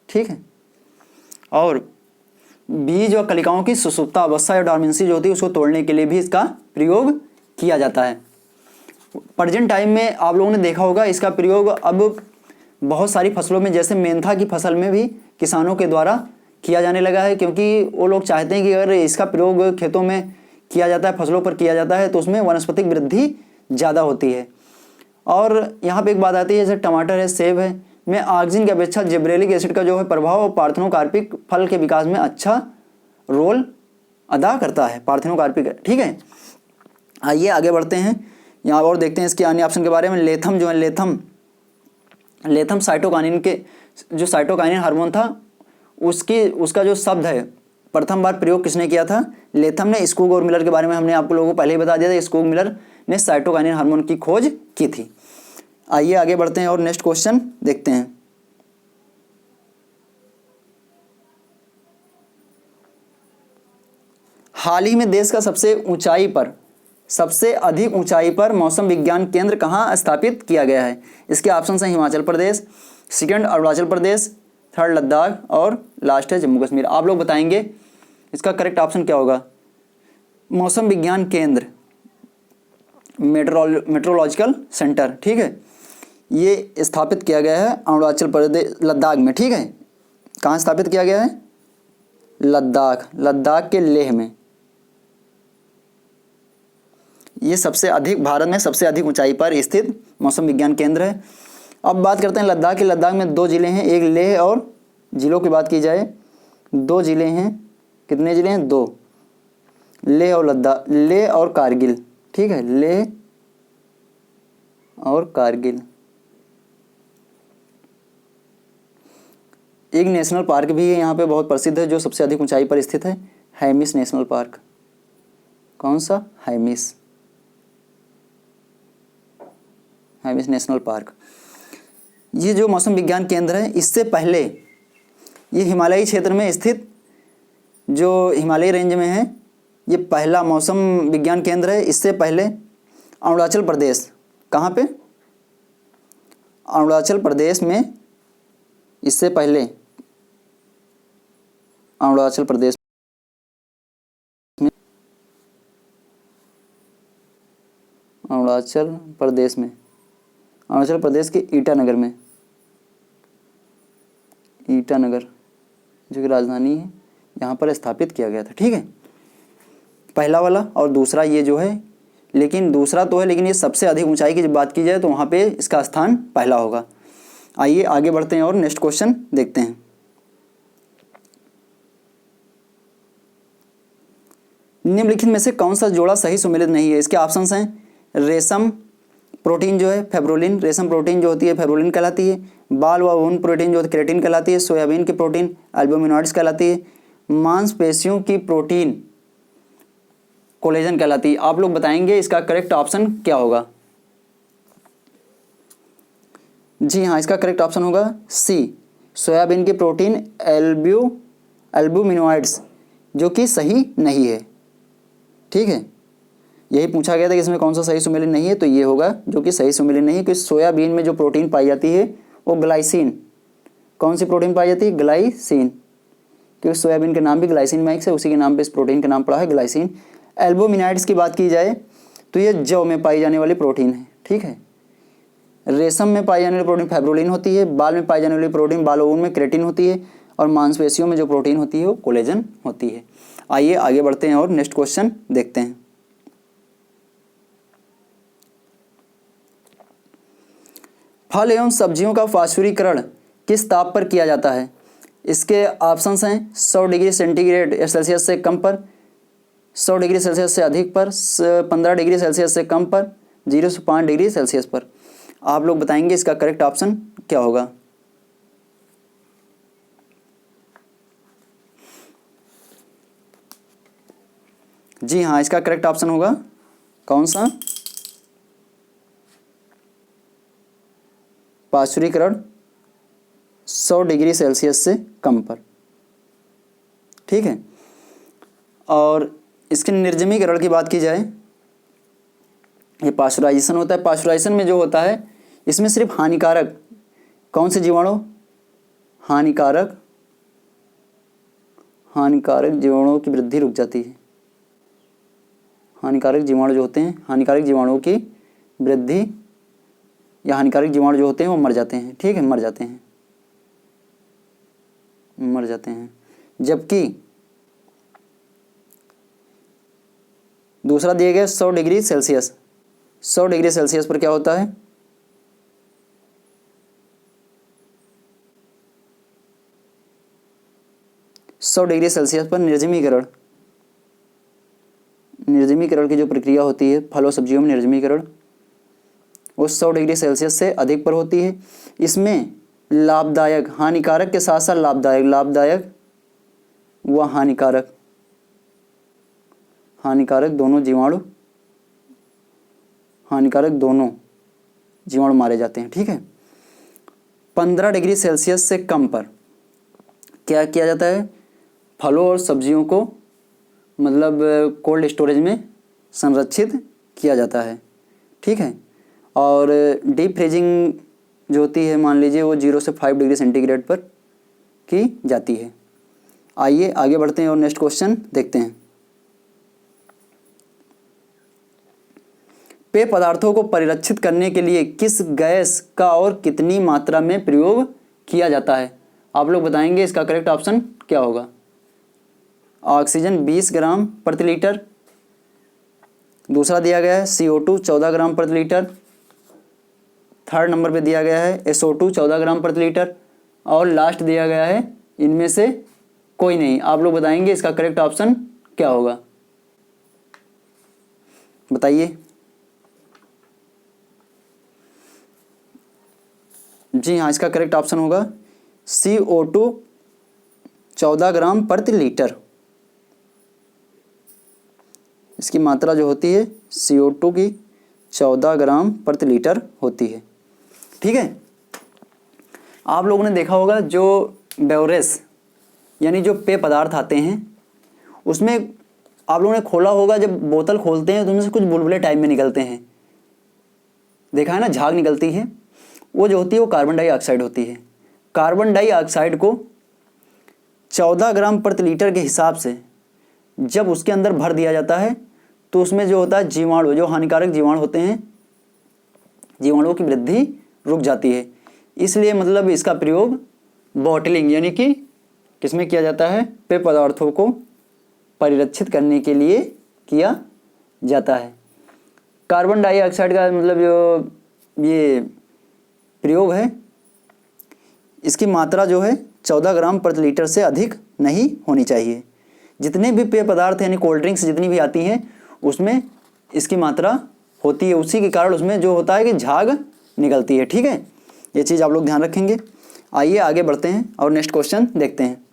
ठीक है, और बीज और कलिकाओं की सुसुप्ता अवस्था या डॉर्मेंसी जो होती है उसको तोड़ने के लिए भी इसका प्रयोग किया जाता है। प्रेजेंट टाइम में आप लोगों ने देखा होगा इसका प्रयोग अब बहुत सारी फसलों में, जैसे मेंथा की फसल में भी किसानों के द्वारा किया जाने लगा है, क्योंकि वो लोग चाहते हैं कि अगर इसका प्रयोग खेतों में किया जाता है, फसलों पर किया जाता है, तो उसमें वनस्पतिक वृद्धि ज़्यादा होती है। और यहाँ पे एक बात आती है, जैसे टमाटर है, सेब है, में ऑक्सीजन की अपेक्षा जिब्रेलिक एसिड का जो है प्रभाव पार्थेनोकार्पिक फल के विकास में अच्छा रोल अदा करता है, पार्थेनोकार्पिक। ठीक है, आइए आगे बढ़ते हैं यहाँ और देखते हैं इसके अन्य ऑप्शन के बारे में। लेथम जो है, लेथम साइटोकाइनिन के, जो साइटोकाइनिन हार्मोन था उसका जो शब्द है प्रथम बार प्रयोग किसने किया था? लेथम ने। स्कूग और मिलर के बारे में हमने आप लोगों को पहले ही बता दिया था, स्कूग मिलर ने साइटोकाइनिन हार्मोन की खोज की थी। आइए आगे बढ़ते हैं और नेक्स्ट क्वेश्चन देखते हैं। हाल ही में देश का सबसे अधिक ऊंचाई पर मौसम विज्ञान केंद्र कहाँ स्थापित किया गया है? इसके ऑप्शन हैं हिमाचल प्रदेश, सेकंड अरुणाचल प्रदेश, थर्ड लद्दाख और लास्ट है जम्मू कश्मीर। आप लोग बताएंगे इसका करेक्ट ऑप्शन क्या होगा? मौसम विज्ञान केंद्र, मेट्रोलॉजिकल सेंटर, ठीक है, ये स्थापित किया गया है अरुणाचल प्रदेश, लद्दाख में। ठीक है, कहाँ स्थापित किया गया है? लद्दाख के लेह में। ये सबसे अधिक, भारत में सबसे अधिक ऊंचाई पर स्थित मौसम विज्ञान केंद्र है। अब बात करते हैं लद्दाख की। लद्दाख में 2 ज़िले हैं, एक लेह, और ज़िलों की बात की जाए 2 ज़िले हैं। कितने ज़िले हैं? 2, लेह और लद्दाख, लेह और कारगिल। ठीक है, लेह और कारगिल। एक नेशनल पार्क भी है यहाँ पे, बहुत प्रसिद्ध है, जो सबसे अधिक ऊंचाई पर स्थित है, हैमिस नेशनल पार्क। कौन सा? Hemis national park. ये जो मौसम विज्ञान केंद्र है, इससे पहले ये हिमालयी क्षेत्र में स्थित, जो हिमालयी रेंज में है, ये पहला मौसम विज्ञान केंद्र है। इससे पहले अरुणाचल प्रदेश, कहाँ पे? अरुणाचल प्रदेश में, इससे पहले अरुणाचल प्रदेश में, अरुणाचल प्रदेश के ईटानगर में, ईटानगर जो कि राजधानी है, यहाँ पर स्थापित किया गया था। ठीक है, पहला वाला और दूसरा ये जो है, लेकिन दूसरा तो है, लेकिन ये सबसे अधिक ऊंचाई की जब बात की जाए तो वहाँ पे इसका स्थान पहला होगा। आइए आगे बढ़ते हैं और नेक्स्ट क्वेश्चन देखते हैं। निम्नलिखित में से कौन सा जोड़ा सही सुमेलित नहीं है? इसके ऑप्शंस हैं रेशम प्रोटीन जो है फेब्रोलिन, रेशम प्रोटीन जो होती है फेब्रोलिन कहलाती है। बाल व ऊन प्रोटीन जो क्रेटिन कहलाती है। सोयाबीन की प्रोटीन एल्बुमिनॉइड्स कहलाती है। मांसपेशियों की प्रोटीन कोलेजन कहलाती है। आप लोग बताएंगे इसका करेक्ट ऑप्शन क्या होगा? जी हाँ, इसका करेक्ट ऑप्शन होगा सी, सोयाबीन की प्रोटीन एल्बुमिनॉइड्स, जो कि सही नहीं है। ठीक है, यही पूछा गया था कि इसमें कौन सा सही सुमेलित नहीं है, तो ये होगा जो कि सही सुमेलित नहीं है, क्योंकि सोयाबीन में जो प्रोटीन पाई जाती है वो ग्लाइसिन, कौन सी प्रोटीन पाई जाती है? ग्लाइसिन, क्योंकि सोयाबीन का नाम भी ग्लाइसिन मैक्स है, उसी के नाम पे इस प्रोटीन का नाम पड़ा है ग्लाइसिन। एल्बुमिनॉइड्स की बात की जाए तो ये जौ में पाई जाने वाली प्रोटीन है। ठीक है, रेशम में पाई जाने वाली प्रोटीन फेब्रोलिन होती है। बाल में पाई जाने वाली प्रोटीन बालों में क्रेटिन होती है। और मांसपेशियों में जो प्रोटीन होती है वो कोलेजन होती है। आइए आगे बढ़ते हैं और नेक्स्ट क्वेश्चन देखते हैं। फल एवं सब्जियों का फास्फुरीकरण किस ताप पर किया जाता है? इसके ऑप्शंस हैं 100 डिग्री सेंटीग्रेड या सेल्सियस से कम पर, 100 डिग्री सेल्सियस से अधिक पर, 15 डिग्री सेल्सियस से कम पर, 0 से 5 डिग्री सेल्सियस पर। आप लोग बताएंगे इसका करेक्ट ऑप्शन क्या होगा? जी हाँ, इसका करेक्ट ऑप्शन होगा कौन सा? फास्फुरीकरण 100 डिग्री सेल्सियस से कम पर। ठीक है, और इसके निर्जमीकरण की बात की जाए, ये पाश्चराइजेशन होता है। पाश्चराइजेशन में जो होता है इसमें सिर्फ हानिकारक कौन से जीवाणु, हानिकारक जीवाणुओं की वृद्धि रुक जाती है। हानिकारक जीवाणु जो होते हैं, हानिकारक जीवाणुओं की वृद्धि या हानिकारक जीवाणु जो होते हैं वो मर जाते हैं। ठीक है, मर जाते हैं। जबकि दूसरा दिया गया 100 डिग्री सेल्सियस, 100 डिग्री सेल्सियस पर क्या होता है? सौ डिग्री सेल्सियस पर निर्जमीकरण की जो प्रक्रिया होती है फल और सब्जियों में निर्जमीकरण, वो 100 डिग्री सेल्सियस से अधिक पर होती है। इसमें लाभदायक, हानिकारक के साथ साथ लाभदायक व हानिकारक दोनों जीवाणु मारे जाते हैं। ठीक है, 15 डिग्री सेल्सियस से कम पर क्या किया जाता है? फलों और सब्जियों को मतलब कोल्ड स्टोरेज में संरक्षित किया जाता है। ठीक है, और डीप फ्रीजिंग जो होती है मान लीजिए वो 0 से 5 डिग्री सेंटीग्रेड पर की जाती है। आइए आगे बढ़ते हैं और नेक्स्ट क्वेश्चन देखते हैं। पेय पदार्थों को परिरक्षित करने के लिए किस गैस का और कितनी मात्रा में प्रयोग किया जाता है? आप लोग बताएंगे इसका करेक्ट ऑप्शन क्या होगा? ऑक्सीजन 20 ग्राम प्रति लीटर, दूसरा दिया गया है CO2 14 ग्राम प्रति लीटर, थर्ड नंबर पे दिया गया है SO2 14 ग्राम प्रति लीटर, और लास्ट दिया गया है इनमें से कोई नहीं। आप लोग बताएंगे इसका करेक्ट ऑप्शन क्या होगा? बताइए। जी हाँ, इसका करेक्ट ऑप्शन होगा CO2 14 ग्राम प्रति लीटर। इसकी मात्रा जो होती है CO2 की 14 ग्राम प्रति लीटर होती है। ठीक है, आप लोगों ने देखा होगा जो बेवरेज यानी जो पेय पदार्थ आते हैं उसमें आप लोगों ने खोला होगा, जब बोतल खोलते हैं तो उनमें से कुछ बुलबुले टाइप में निकलते हैं, देखा है ना, झाग निकलती है। वो जो होती है वो कार्बन डाइऑक्साइड होती है। कार्बन डाइऑक्साइड को 14 ग्राम प्रति लीटर के हिसाब से जब उसके अंदर भर दिया जाता है तो उसमें जो होता है जीवाणु, जो हानिकारक जीवाणु होते हैं, जीवाणुओं की वृद्धि रुक जाती है। इसलिए मतलब इसका प्रयोग बॉटलिंग यानी कि किसमें किया जाता है? पेय पदार्थों को परिरक्षित करने के लिए किया जाता है। कार्बन डाइऑक्साइड का मतलब जो ये प्रयोग है इसकी मात्रा जो है 14 ग्राम प्रति लीटर से अधिक नहीं होनी चाहिए। जितने भी पेय पदार्थ यानी कोल्ड ड्रिंक्स जितनी भी आती हैं उसमें इसकी मात्रा होती है, उसी के कारण उसमें जो होता है कि झाग निकलती है। ठीक है, ये चीज़ आप लोग ध्यान रखेंगे। आइए आगे बढ़ते हैं और नेक्स्ट क्वेश्चन देखते हैं।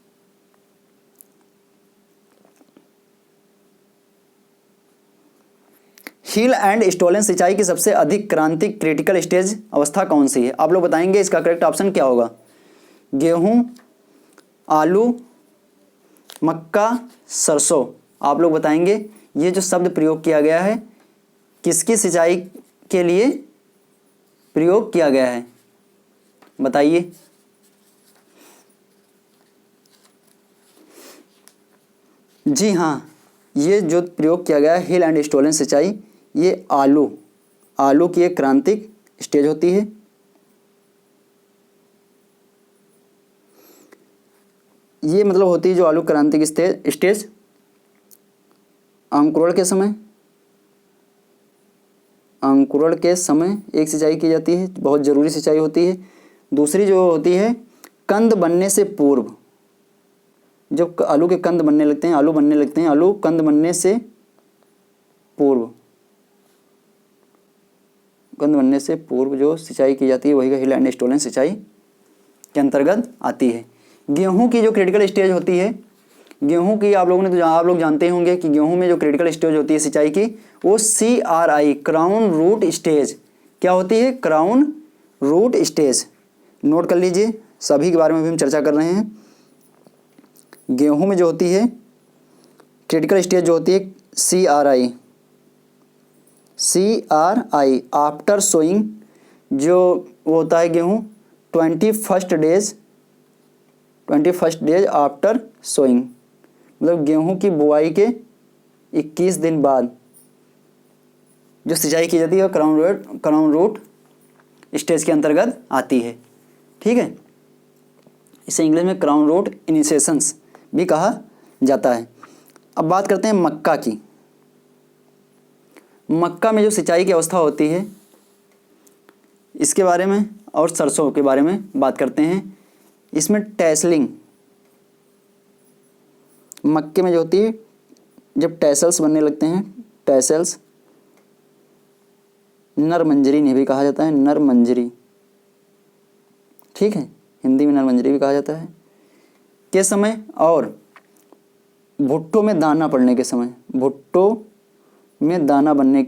हील एंड स्टोलन सिंचाई की सबसे अधिक क्रांतिक क्रिटिकल स्टेज अवस्था कौन सी है? आप लोग बताएंगे इसका करेक्ट ऑप्शन क्या होगा। गेहूं, आलू, मक्का, सरसों। आप लोग बताएंगे ये जो शब्द प्रयोग किया गया है किसकी सिंचाई के लिए प्रयोग किया गया है, बताइए। जी हाँ, ये जो प्रयोग किया गया है हिल एंड स्टोलन सिंचाई, ये आलू की एक क्रांतिक स्टेज होती है। ये मतलब होती है जो आलू क्रांतिक स्टेज अंकुरण के समय एक सिंचाई की जाती है, बहुत ज़रूरी सिंचाई होती है। दूसरी जो होती है कंद बनने से पूर्व, जब आलू के कंद बनने लगते हैं, आलू कंद बनने से पूर्व जो सिंचाई की जाती है वही हिल एंड स्टोलन सिंचाई के अंतर्गत आती है। गेहूं की जो क्रिटिकल स्टेज होती है, गेहूं की आप लोग जानते होंगे कि गेहूं में जो क्रिटिकल स्टेज होती है सिंचाई की वो CRI क्राउन रूट स्टेज क्या होती है, क्राउन रूट स्टेज। नोट कर लीजिए, सभी के बारे में भी हम चर्चा कर रहे हैं। गेहूं में जो होती है क्रिटिकल स्टेज जो होती है CRI आफ्टर सोइंग, जो वो होता है गेहूं 21 डेज आफ्टर सोइंग, मतलब गेहूं की बुआई के 21 दिन बाद जो सिंचाई की जाती है क्राउन रूट स्टेज के अंतर्गत आती है। ठीक है, इसे इंग्लिश में क्राउन रूट इनिशिएशंस भी कहा जाता है। अब बात करते हैं मक्का की। मक्का में जो सिंचाई की अवस्था होती है इसके बारे में और सरसों के बारे में बात करते हैं। इसमें टैसलिंग, मक्के में जो होती है जब टैसल्स बनने लगते हैं, टैसल्स, नरमंजरी ने भी कहा जाता है, नरमंजरी। ठीक है, हिंदी में नरमंजरी भी कहा जाता है के समय, और भुट्टो में दाना पड़ने के समय, भुट्टो में दाना बनने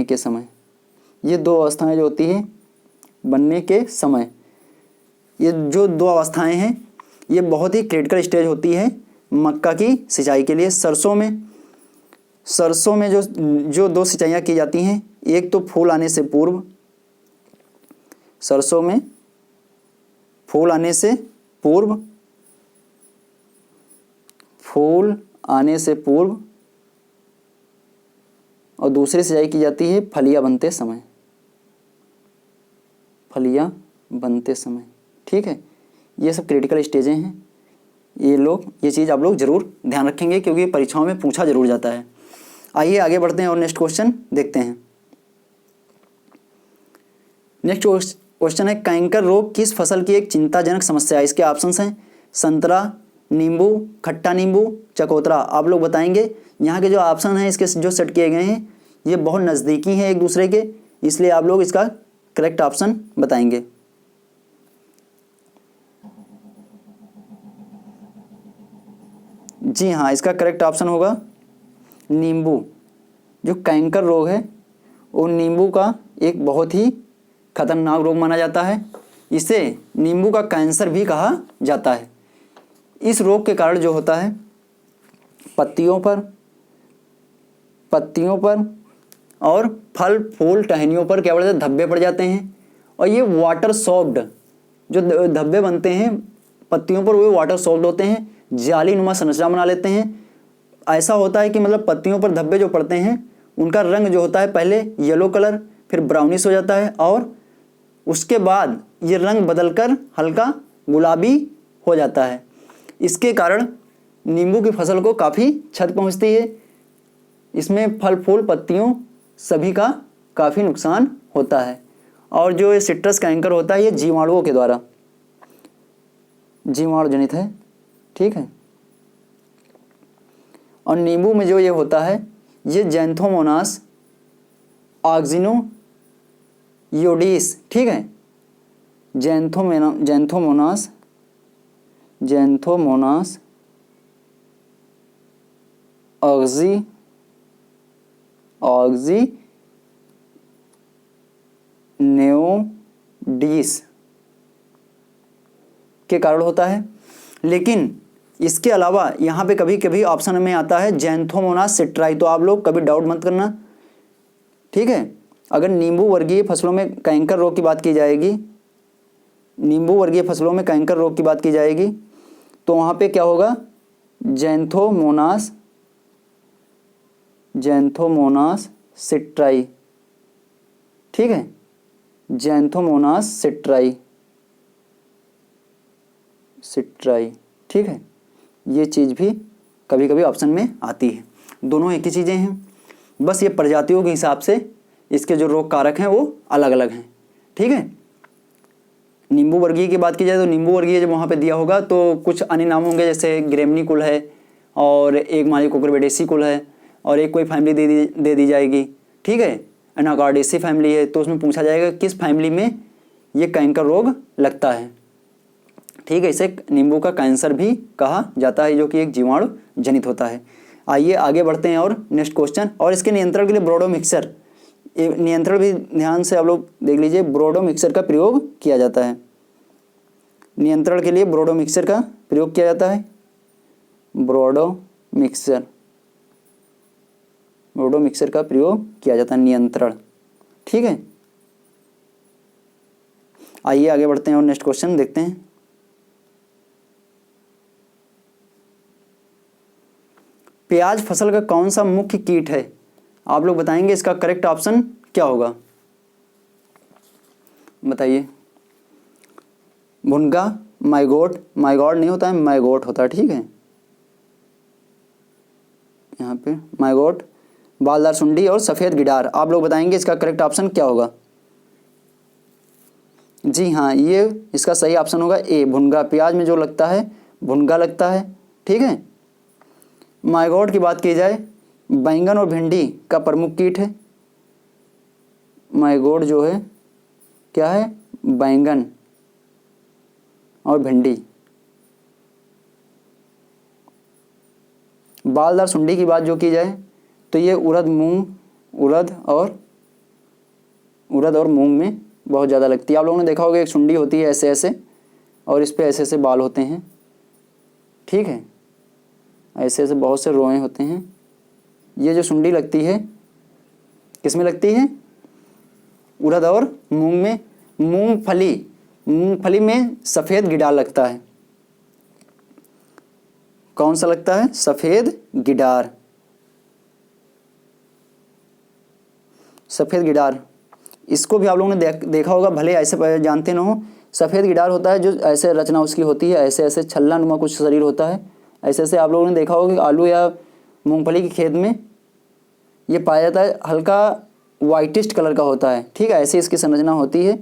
के समय, ये दो अवस्थाएं जो होती है बनने के समय, ये जो दो अवस्थाएं हैं ये बहुत ही क्रिटिकल स्टेज होती है मक्का की सिंचाई के लिए। सरसों में जो दो सिंचाइयाँ की जाती हैं, एक तो फूल आने से पूर्व, सरसों में फूल आने से पूर्व, और दूसरी सिंचाई की जाती है फलियां बनते समय। ठीक है, ये सब क्रिटिकल स्टेजें हैं। ये चीज़ आप लोग जरूर ध्यान रखेंगे क्योंकि परीक्षाओं में पूछा जरूर जाता है। आइए आगे बढ़ते हैं और नेक्स्ट क्वेश्चन देखते हैं। नेक्स्ट क्वेश्चन है कैंकर रोग किस फसल की एक चिंताजनक समस्या है? इसके ऑप्शंस हैं संतरा, नींबू, खट्टा नींबू, चकोतरा। आप लोग बताएंगे। यहाँ के जो ऑप्शन हैं इसके जो सेट किए गए हैं ये बहुत नज़दीकी हैं एक दूसरे के, इसलिए आप लोग इसका करेक्ट ऑप्शन बताएंगे। जी हाँ, इसका करेक्ट ऑप्शन होगा नींबू। जो कैंकर रोग है वो नींबू का एक बहुत ही खतरनाक रोग माना जाता है। इसे नींबू का कैंसर भी कहा जाता है। इस रोग के कारण जो होता है पत्तियों पर और फल फूल टहनियों पर क्या पड़ जाते हैं, धब्बे पड़ जाते हैं। और ये वाटर सॉफ्ट जो धब्बे बनते हैं पत्तियों पर वो वाटर सॉफ्ट होते हैं, जाली नुमा संरचना बना लेते हैं। ऐसा होता है कि मतलब पत्तियों पर धब्बे जो पड़ते हैं उनका रंग जो होता है पहले येलो कलर, फिर ब्राउनिश हो जाता है और उसके बाद ये रंग बदलकर हल्का गुलाबी हो जाता है। इसके कारण नींबू की फसल को काफ़ी क्षति पहुंचती है। इसमें फल फूल पत्तियों सभी का काफ़ी नुकसान होता है। और जो ये सिट्रस कैंकर होता है ये जीवाणुओं के द्वारा जीवाणु जनित है। ठीक है। और नींबू में जो ये होता है ये जैंथोमोनास ऑक्जिनोयोडिस, ठीक है, जैंथोमोनास ऑक्जिनोडिस के कारण होता है। लेकिन इसके अलावा यहाँ पे कभी कभी ऑप्शन में आता है जैंथोमोनास सिट्राई, तो आप लोग कभी डाउट मत करना, ठीक है। अगर नींबू वर्गीय फसलों में कैंकर रोग की बात की जाएगी, नींबू वर्गीय फसलों में कैंकर रोग की बात की जाएगी तो वहाँ पे क्या होगा, जैंथोमोनास सिट्राई, ठीक है, जैंथोमोनास सिट्राई, ठीक है। ये चीज़ भी कभी कभी ऑप्शन में आती है। दोनों एक ही चीज़ें हैं, बस ये प्रजातियों के हिसाब से इसके जो रोग कारक हैं वो अलग अलग हैं, ठीक है। नींबू वर्गीय की बात की जाए तो नींबू वर्गीय जब वहाँ पे दिया होगा तो कुछ अन्य नाम होंगे, जैसे ग्रेमनी कुल है और एक मालिकोकुरबिडेसी कुल है और एक कोई फैमिली दे दी जाएगी, ठीक है, एनाकॉर्डेसी फैमिली है, तो उसमें पूछा जाएगा किस फैमिली में ये कैंकर रोग लगता है, ठीक है। इसे नींबू का कैंसर भी कहा जाता है, जो कि एक जीवाणु जनित होता है। आइए आगे बढ़ते हैं और नेक्स्ट क्वेश्चन। और इसके नियंत्रण के लिए ब्रोडो मिक्सर, नियंत्रण भी ध्यान से आप लोग देख लीजिए, ब्रोडो मिक्सर का प्रयोग किया जाता है। नियंत्रण के लिए ब्रोडो मिक्सर का प्रयोग किया जाता है, ब्रोडो मिक्सर का प्रयोग किया जाता है नियंत्रण, ठीक है। आइए आगे बढ़ते हैं और नेक्स्ट क्वेश्चन देखते हैं। प्याज फसल का कौन सा मुख्य कीट है, आप लोग बताएंगे इसका करेक्ट ऑप्शन क्या होगा, बताइए। भुनगा, माइगोट नहीं होता है, माइगोट होता है, ठीक है, यहाँ पे माइगोट, बालदार सुंडी और सफ़ेद गिडार। आप लोग बताएंगे इसका करेक्ट ऑप्शन क्या होगा। जी हाँ, ये इसका सही ऑप्शन होगा ए, भुनगा। प्याज में जो लगता है भुनगा लगता है, ठीक है। माइगोट की बात की जाए, बैंगन और भिंडी का प्रमुख कीट है। माइगोट जो है क्या है, बैंगन और भिंडी। बालदार सुंडी की बात जो की जाए तो ये उड़द और मूंग में बहुत ज़्यादा लगती है। आप लोगों ने देखा होगा एक सुंडी होती है ऐसे ऐसे और इस पे ऐसे ऐसे बाल होते हैं, ठीक है, ऐसे ऐसे बहुत से रोए होते हैं। ये जो सुंडी लगती है किस में लगती है, उड़द और मूंग में। मूंगफली में सफ़ेद गिडार लगता है। कौन सा लगता है, सफ़ेद गिडार। सफ़ेद गिडार, इसको भी आप लोगों ने देखा होगा, भले ऐसे जानते ना हो। सफ़ेद गिडार होता है जो ऐसे रचना उसकी होती है, ऐसे ऐसे छल्ला नुमा कुछ शरीर होता है, ऐसे ऐसे। आप लोगों ने देखा होगा कि आलू या मूंगफली के खेत में ये पाया जाता है, हल्का वाइटिस्ट कलर का होता है, ठीक है, ऐसे इसकी संरचना होती है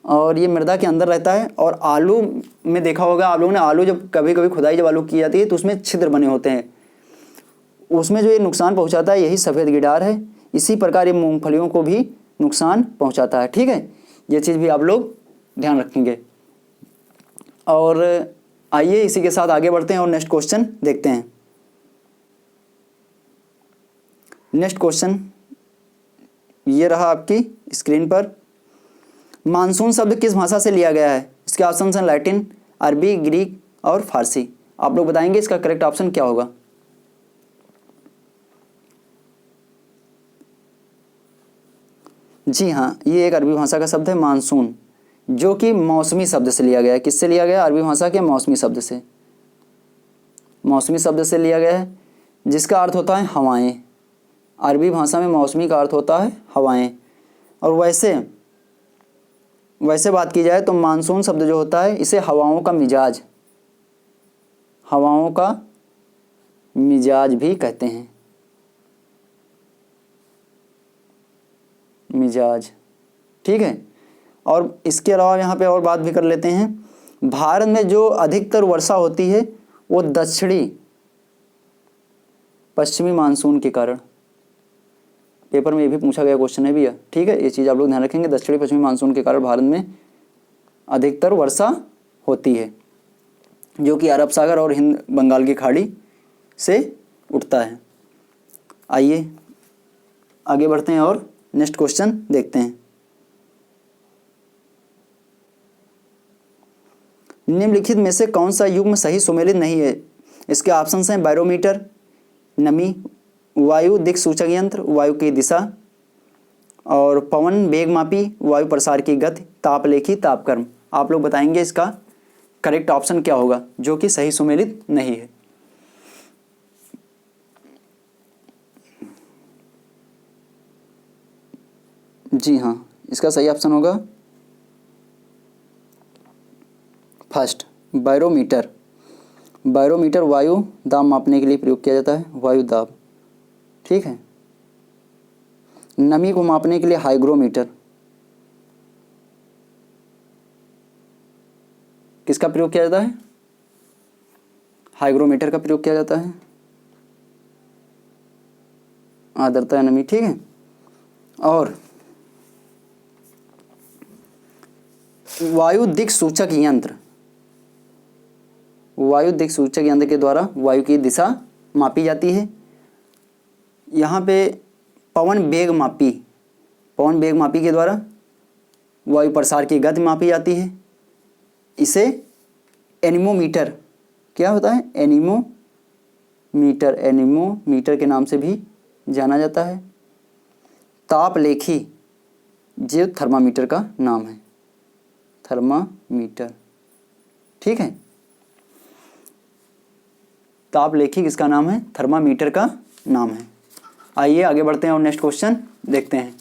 और ये मृदा के अंदर रहता है। और आलू में देखा होगा आप लोगों ने, आलू जब कभी कभी खुदाई जब आलू की जाती है तो उसमें छिद्र बने होते हैं, उसमें जो ये नुकसान पहुंचाता है यही सफ़ेद गिडार है। इसी प्रकार ये मूंगफलियों को भी नुकसान पहुंचाता है, ठीक है। ये चीज़ भी आप लोग ध्यान रखेंगे। और आइए इसी के साथ आगे बढ़ते हैं और नेक्स्ट क्वेश्चन देखते हैं। नेक्स्ट क्वेश्चन ये रहा आपकी स्क्रीन पर। मानसून शब्द किस भाषा से लिया गया है, इसके ऑप्शन हैं लैटिन, अरबी, ग्रीक और फारसी। आप लोग बताएंगे इसका करेक्ट ऑप्शन क्या होगा। जी हाँ, ये एक अरबी भाषा का शब्द है मानसून, जो कि मौसमी शब्द से लिया गया है। किससे लिया गया, अरबी भाषा के मौसमी शब्द से, मौसमी शब्द से लिया गया है, जिसका अर्थ होता है हवाएं। अरबी भाषा में मौसमी का अर्थ होता है हवाएं। और वैसे बात की जाए तो मानसून शब्द जो होता है इसे हवाओं का मिजाज भी कहते हैं, मिजाज, ठीक है। और इसके अलावा यहाँ पे और बात भी कर लेते हैं। भारत में जो अधिकतर वर्षा होती है वो दक्षिणी पश्चिमी मानसून के कारण। पेपर में ये भी पूछा गया क्वेश्चन है भैया, ठीक है, ये चीज़ आप लोग ध्यान रखेंगे। दक्षिणी पश्चिमी मानसून के कारण भारत में अधिकतर वर्षा होती है, जो कि अरब सागर और हिंद बंगाल की खाड़ी से उठता है। आइए आगे बढ़ते हैं और नेक्स्ट क्वेश्चन देखते हैं। निम्नलिखित में से कौन सा युग्म सही सुमेलित नहीं है? इसके ऑप्शंस हैं बैरोमीटर, नमी, वायु दिक् सूचक यंत्र, वायु की दिशा, और पवन वेगमापी, वायु प्रसार की गति, तापलेखी, तापक्रम। आप लोग बताएंगे इसका करेक्ट ऑप्शन क्या होगा जो कि सही सुमेलित नहीं है। जी हाँ, इसका सही ऑप्शन होगा फर्स्ट बैरोमीटर। बैरोमीटर वायु दाब मापने के लिए प्रयोग किया जाता है, वायु दाब, ठीक है। नमी को मापने के लिए हाइग्रोमीटर। किसका प्रयोग किया जाता है? हाइग्रोमीटर का प्रयोग किया जाता है। आर्द्रता या नमी, ठीक है। और वायु दिक् सूचक यंत्र, वायु दिक् सूचक यंत्र के द्वारा वायु की दिशा मापी जाती है। यहाँ पे पवन वेग मापी, पवन वेग मापी के द्वारा वायु प्रसार की गति मापी जाती है। इसे एनीमोमीटर, क्या होता है? एनीमोमीटर, एनीमोमीटर के नाम से भी जाना जाता है। तापलेखी जो थर्मामीटर का नाम है, थर्मामीटर, ठीक है। तापलेखी किसका नाम है? थर्मामीटर का नाम है। आइए आगे बढ़ते हैं और नेक्स्ट क्वेश्चन देखते हैं।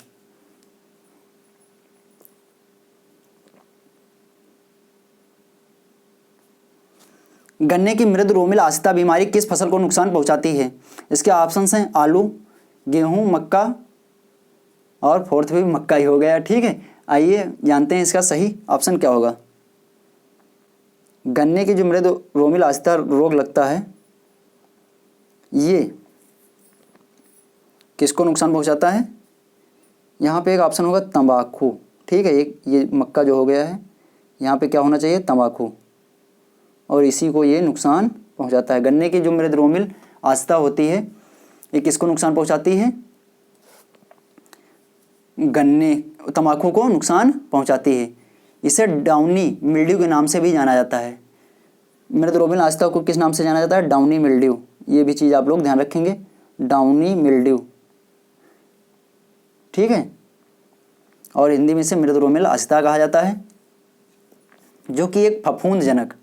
गन्ने की मृद रोमिल आसिता बीमारी किस फसल को नुकसान पहुंचाती है? इसके ऑप्शंस हैं आलू, गेहूं, मक्का, और फोर्थ भी मक्का ही हो गया, ठीक है। आइए जानते हैं इसका सही ऑप्शन क्या होगा। गन्ने की जो मृद रोमिल आसिता रोग लगता है, ये किसको नुकसान पहुंचाता है? यहाँ पे एक ऑप्शन होगा तंबाकू, ठीक है। एक ये मक्का जो हो गया है, यहाँ पे क्या होना चाहिए? तंबाकू, और इसी को ये नुकसान पहुंचाता है। गन्ने की जो मृद रोमिल आसिता होती है, ये किसको नुकसान पहुंचाती है? गन्ने, तंबाकू को नुकसान पहुंचाती है। इसे डाउनी मिल्ड्यू के नाम से भी जाना जाता है। मृद रोमिल आसिता को किस नाम से जाना जाता है? Downy mildew. ये भी चीज़ आप लोग ध्यान रखेंगे, डाउनी मिल्ड्यू, ठीक है। और हिंदी में इसे मृद रोमिल आसिता कहा जाता है, जो कि एक फफूंदजनक,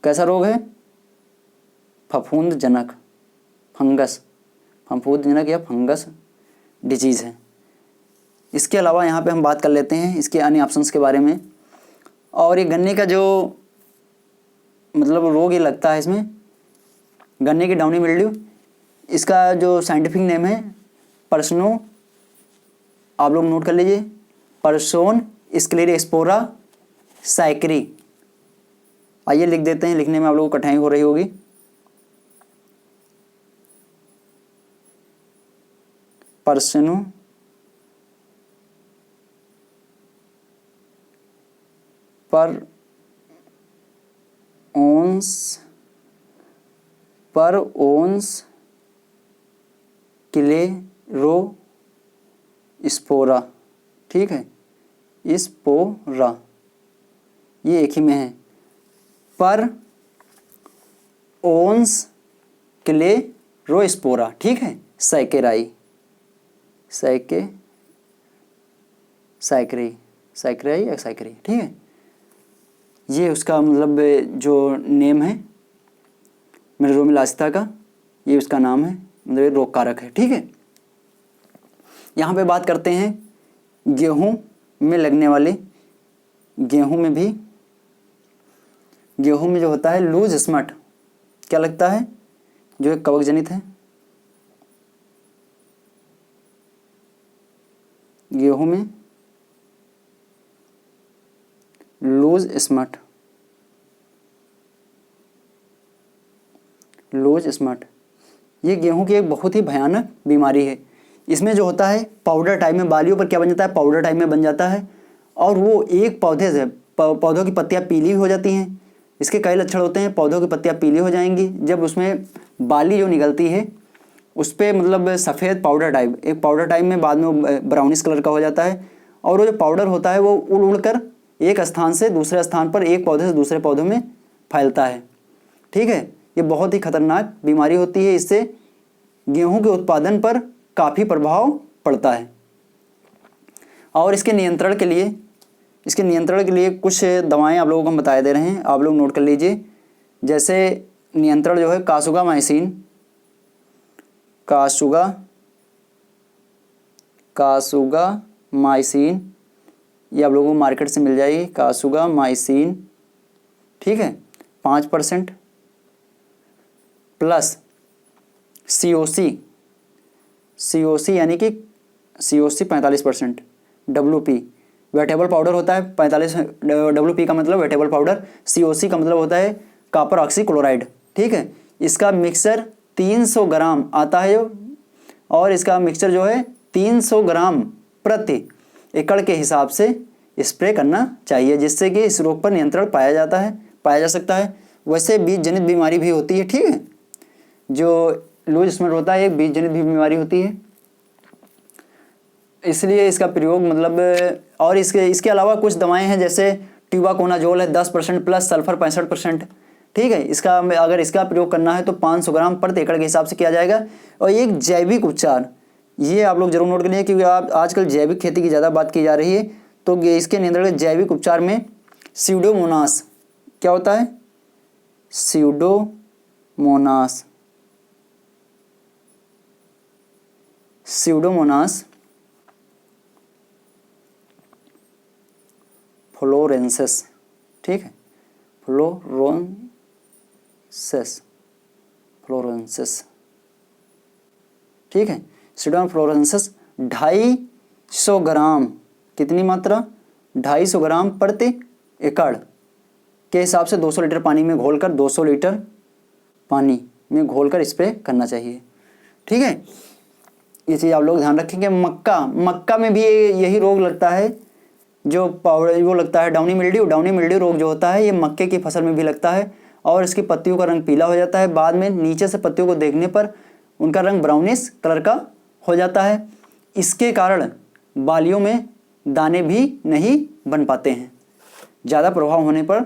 कैसा रोग है? फफूंदजनक, फंगस, फफूंदजनक या फंगस डिजीज़ है। इसके अलावा यहाँ पे हम बात कर लेते हैं इसके अन्य ऑप्शंस के बारे में। और ये गन्ने का जो मतलब रोग ये लगता है इसमें, गन्ने की डाउनी मिल्ड्यू, इसका जो साइंटिफिक नेम है पर्सनो, आप लोग नोट कर लीजिए, पर्सोन स्क्लेरोस्पोरा सैकरी। आइए लिख देते हैं, लिखने में आप लोगों को कठिनाई हो रही होगी। पर्सनो पर ओंस क्लेरोस्पोरा, ठीक है, स्पोरा, ये एक ही में है। पर ओंस क्लेरोस्पोरा, ठीक है, सैकेराई, सैकराई या सैकरी, ठीक है। ये उसका मतलब जो नेम है मृद रोमिल आसिता का, ये उसका नाम है, मतलब ये रोग कारक है, ठीक है। यहाँ पे बात करते हैं गेहूं में लगने वाले, गेहूं में जो होता है लूज स्मट, क्या लगता है? जो एक कवक जनित है। गेहूं में लूज स्मट, ये गेहूं की एक बहुत ही भयानक बीमारी है। इसमें जो होता है पाउडर टाइप में बालियों पर क्या बन जाता है, पाउडर टाइप में बन जाता है, और वो एक पौधे से पौधों की पत्तियां पीली हो जाती हैं। इसके कई लक्षण होते हैं, पौधों की पत्तियां पीली हो जाएंगी जब उसमें बाली जो निकलती है उस पर मतलब सफ़ेद पाउडर टाइप, एक पाउडर टाइप में बाद में ब्राउनिश कलर का हो जाता है, और वो जो पाउडर होता है वो उड़ उड़ कर एक स्थान से दूसरे स्थान पर, एक पौधे से दूसरे पौधों में फैलता है। ठीक है, ये बहुत ही खतरनाक बीमारी होती है। इससे गेहूं के उत्पादन पर काफ़ी प्रभाव पड़ता है। और इसके नियंत्रण के लिए कुछ दवाएं आप लोगों को हम बता दे रहे हैं, आप लोग नोट कर लीजिए। जैसे नियंत्रण जो है कासुगामाइसिन, ये आप लोगों को मार्केट से मिल जाएगी कासुगामाइसिन। ठीक है, 5% प्लस COC यानी कि COC 45%, WP वेटेबल पाउडर होता है 45, WP का मतलब वेटेबल पाउडर, COC का मतलब होता है कॉपर ऑक्सीक्लोराइड। ठीक है, इसका मिक्सचर 300 ग्राम आता है और इसका मिक्सचर जो है 300 ग्राम प्रति एकड़ के हिसाब से स्प्रे करना चाहिए, जिससे कि इस रोग पर नियंत्रण पाया जा सकता है। वैसे बीज जनित बीमारी भी होती है। ठीक है, जो लूज स्मट होता है एक बीज जनित भी बीमारी होती है, इसलिए इसका प्रयोग मतलब, और इसके अलावा कुछ दवाएं हैं जैसे ट्यूबाकोनाजोल है 10% प्लस सल्फर 65%। ठीक है, अगर इसका प्रयोग करना है तो 500 ग्राम प्रति एकड़ के हिसाब से किया जाएगा। और एक जैविक उपचार, ये आप लोग जरूर नोट करिए क्योंकि आप आजकल जैविक खेती की ज़्यादा बात की जा रही है, तो इसके नियंत्रण के जैविक उपचार में स्यूडोमोनास, क्या होता है, स्यूडोमोनास फ्लोरेंसिस। ठीक है, फ्लोरेंसिस। ठीक है, स्यूडोमोनास फ्लोरेंसिस 250 ग्राम, कितनी मात्रा, 250 ग्राम प्रति एकड़ के हिसाब से 200 लीटर पानी में घोलकर 200 लीटर पानी में घोलकर स्प्रे करना चाहिए। ठीक है, ये चीज़ आप लोग ध्यान रखेंगे। मक्का में भी यही रोग लगता है, जो पाउडर वो लगता है डाउनी मिल्ड्यू रोग जो होता है ये मक्के की फसल में भी लगता है, और इसकी पत्तियों का रंग पीला हो जाता है। बाद में नीचे से पत्तियों को देखने पर उनका रंग ब्राउनिश कलर का हो जाता है। इसके कारण बालियों में दाने भी नहीं बन पाते हैं। ज़्यादा प्रभाव होने पर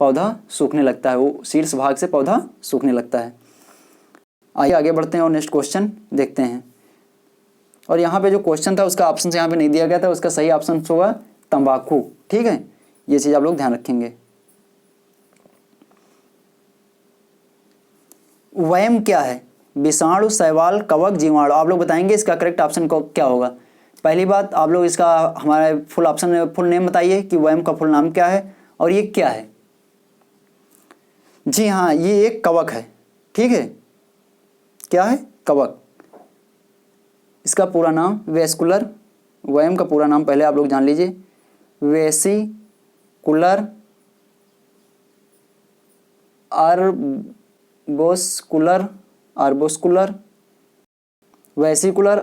पौधा सूखने लगता है, वो शीर्ष भाग से पौधा सूखने लगता है। आइए आगे बढ़ते हैं और नेक्स्ट क्वेश्चन देखते हैं। और यहाँ पे जो क्वेश्चन था उसका ऑप्शन यहाँ पे नहीं दिया गया था, उसका सही ऑप्शन होगा तंबाकू। ठीक है, ये चीज़ आप लोग ध्यान रखेंगे। वयम क्या है, विषाणु, शैवाल, कवक, जीवाणु, आप लोग बताएंगे इसका करेक्ट ऑप्शन को क्या होगा। पहली बात आप लोग इसका हमारा फुल नेम बताइए कि वयम का फुल नाम क्या है और ये क्या है। जी हाँ, ये एक कवक है। ठीक है, क्या है, कवक। इसका पूरा नाम वेस्कुलर, वयम का पूरा नाम पहले आप लोग जान लीजिए, वेसिकुलर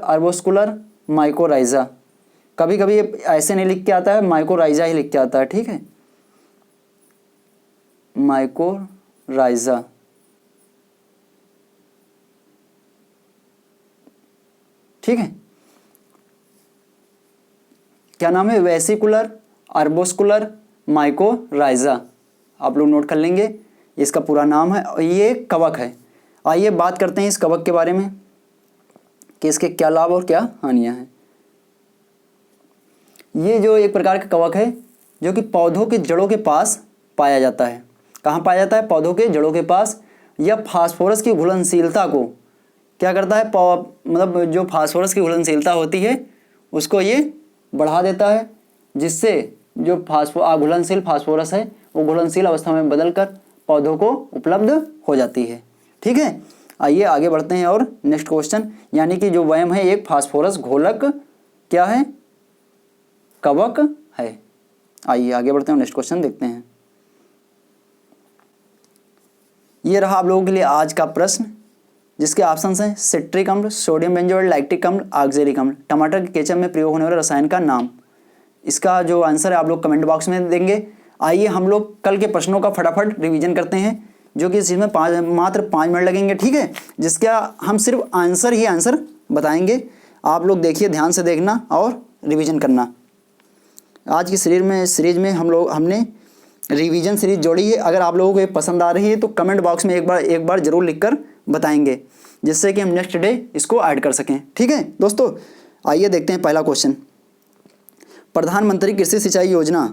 आर्बोस्कुलर माइकोराइजा। कभी कभी ऐसे नहीं लिख के आता है, माइकोराइजा ही लिख के आता है। ठीक है, माइकोराइजा। ठीक है, क्या नाम है, वेसिकुलर आर्बोस्कुलर माइकोराइजा, आप लोग नोट कर लेंगे, इसका पूरा नाम है। और ये कवक है। आइए बात करते हैं इस कवक के बारे में कि इसके क्या लाभ और क्या हानियां हैं। ये जो एक प्रकार का कवक है जो कि पौधों की जड़ों के पास पाया जाता है। कहाँ पाया जाता है, पौधों के जड़ों के पास। यह फास्फोरस की घुलनशीलता को क्या करता है, मतलब जो फास्फोरस की घुलनशीलता होती है उसको ये बढ़ा देता है, जिससे जो घुलनशील फास्फोरस है वो घुलनशील अवस्था में बदलकर पौधों को उपलब्ध हो जाती है। ठीक है, आइए आगे बढ़ते हैं और नेक्स्ट क्वेश्चन, यानी कि जो वयम है एक फास्फोरस घोलक क्या है, कवक है। आइए आगे बढ़ते हैं, नेक्स्ट क्वेश्चन देखते हैं। ये रहा आप लोगों के लिए आज का प्रश्न, जिसके ऑप्शन हैं सिट्रिक अम्ल, सोडियम बेंजोएट, लैक्टिक अम्ल, ऑक्जेलिक अम्ल। टमाटर के केचप में प्रयोग होने वाले रसायन का नाम। इसका जो आंसर है आप लोग कमेंट बॉक्स में देंगे। आइए हम लोग कल के प्रश्नों का फटाफट रिवीजन करते हैं, जो कि इस चीज़ में मात्र 5 मिनट लगेंगे, ठीक है, जिसका हम सिर्फ आंसर बताएंगे। आप लोग देखिए, ध्यान से देखना और रिवीजन करना। आज की सीरीज में हमने रिवीजन सीरीज जोड़ी है। अगर आप लोगों को ये पसंद आ रही है तो कमेंट बॉक्स में एक बार जरूर लिखकर बताएंगे, जिससे कि हम नेक्स्ट डे इसको ऐड कर सकें, ठीक है दोस्तों। आइए देखते हैं पहला क्वेश्चन। प्रधानमंत्री कृषि सिंचाई योजना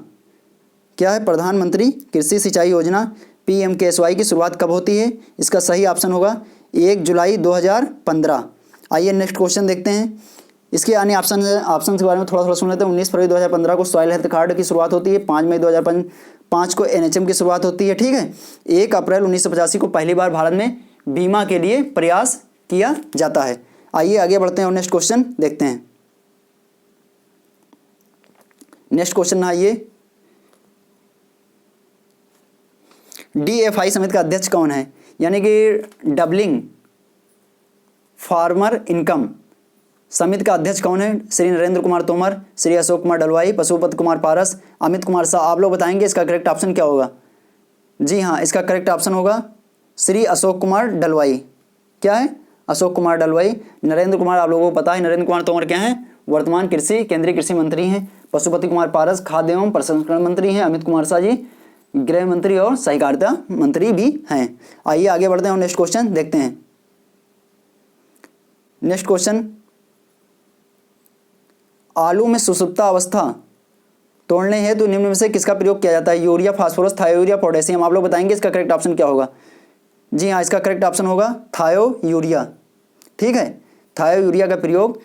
क्या है? प्रधानमंत्री कृषि सिंचाई योजना PMKSY की शुरुआत कब होती है? इसका सही ऑप्शन होगा 1 जुलाई 2015। आइए नेक्स्ट क्वेश्चन देखते हैं। इसके अन्य ऑप्शन के बारे में थोड़ा सुन लेते हैं। 19 फरवरी 2015 को सॉइल हेल्थ कार्ड की शुरुआत होती है। 5 मई 2005 को NHM की शुरुआत होती है, ठीक है। 1 अप्रैल 1985 को पहली बार भारत में बीमा के लिए प्रयास किया जाता है। आइए आगे बढ़ते हैं और नेक्स्ट क्वेश्चन देखते हैं। नेक्स्ट क्वेश्चन आइए, DFI समिति का अध्यक्ष कौन है? यानी कि डबलिंग फार्मर इनकम समिति का अध्यक्ष कौन है? श्री नरेंद्र कुमार तोमर, श्री अशोक कुमार डलवाई, पशुपति कुमार पारस, अमित कुमार शाह। आप लोग बताएंगे इसका करेक्ट ऑप्शन क्या होगा? जी हाँ, इसका करेक्ट ऑप्शन होगा श्री अशोक कुमार डलवाई। क्या है? अशोक कुमार डलवाई। नरेंद्र कुमार आप लोगों को पता है, नरेंद्र कुमार तोमर क्या है? वर्तमान केंद्रीय कृषि मंत्री हैं। पशुपति कुमार पारस खाद्य एवं प्रसंस्करण मंत्री हैं। अमित कुमार शाह जी गृह मंत्री और सहकारिता मंत्री भी हैं। आइए आगे बढ़ते हैं और नेक्स्ट क्वेश्चन देखते हैं। नेक्स्ट क्वेश्चन, आलू में सुसुप्ता अवस्था तोड़ने हेतु तो निम्न में से किसका प्रयोग किया जाता है? Urea, phosphorus, thiourea, potassium. आप लोग बताएंगे इसका करेक्ट ऑप्शन क्या होगा? जी हाँ, इसका करेक्ट ऑप्शन होगा थायोयूरिया, ठीक है। थायोयूरिया का प्रयोग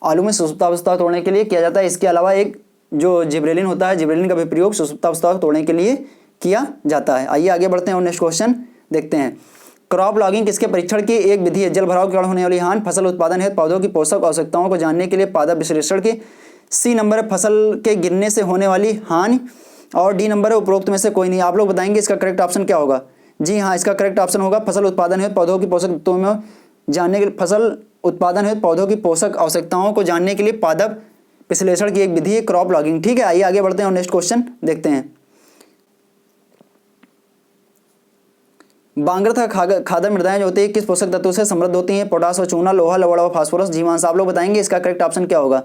आलू में सुसुप्तावस्था तोड़ने के लिए किया जाता है। इसके अलावा एक जो जिब्रेलिन होता है, जिब्रेलिन का भी प्रयोग सुसुप्तावस्था तोड़ने के लिए किया जाता है। आइए आगे बढ़ते हैं और नेक्स्ट क्वेश्चन देखते हैं। क्रॉप लॉगिंग किसके परीक्षण की एक विधि है? जल भराव के कारण होने वाली हानि, फसल उत्पादन हेतु पौधों की पोषक आवश्यकताओं को जानने के लिए पादप विश्लेषण की। C नंबर है फसल के गिरने से होने वाली हानि, और D नंबर है उपरोक्त में से कोई नहीं। आप लोग बताएंगे इसका करेक्ट ऑप्शन क्या होगा? जी हाँ, इसका करेक्ट ऑप्शन होगा फसल उत्पादन हेतु पौधों की पोषक तत्वों में जानने के लिए, फसल उत्पादन हेतु पौधों की पोषक आवश्यकताओं को जानने के लिए पादप विश्लेषण की एक विधि है क्रॉप लॉगिंग, ठीक है। आइए आगे बढ़ते हैं और नेक्स्ट क्वेश्चन देखते हैं। बांगर तथा खादर मृदाएं जो होती है किस पोषक तत्व से समृद्ध होती हैं? पोटास व चूना, लोहा, लवण व फास्फोरस, जीवांश। आप लोग बताएंगे इसका करेक्ट ऑप्शन क्या होगा?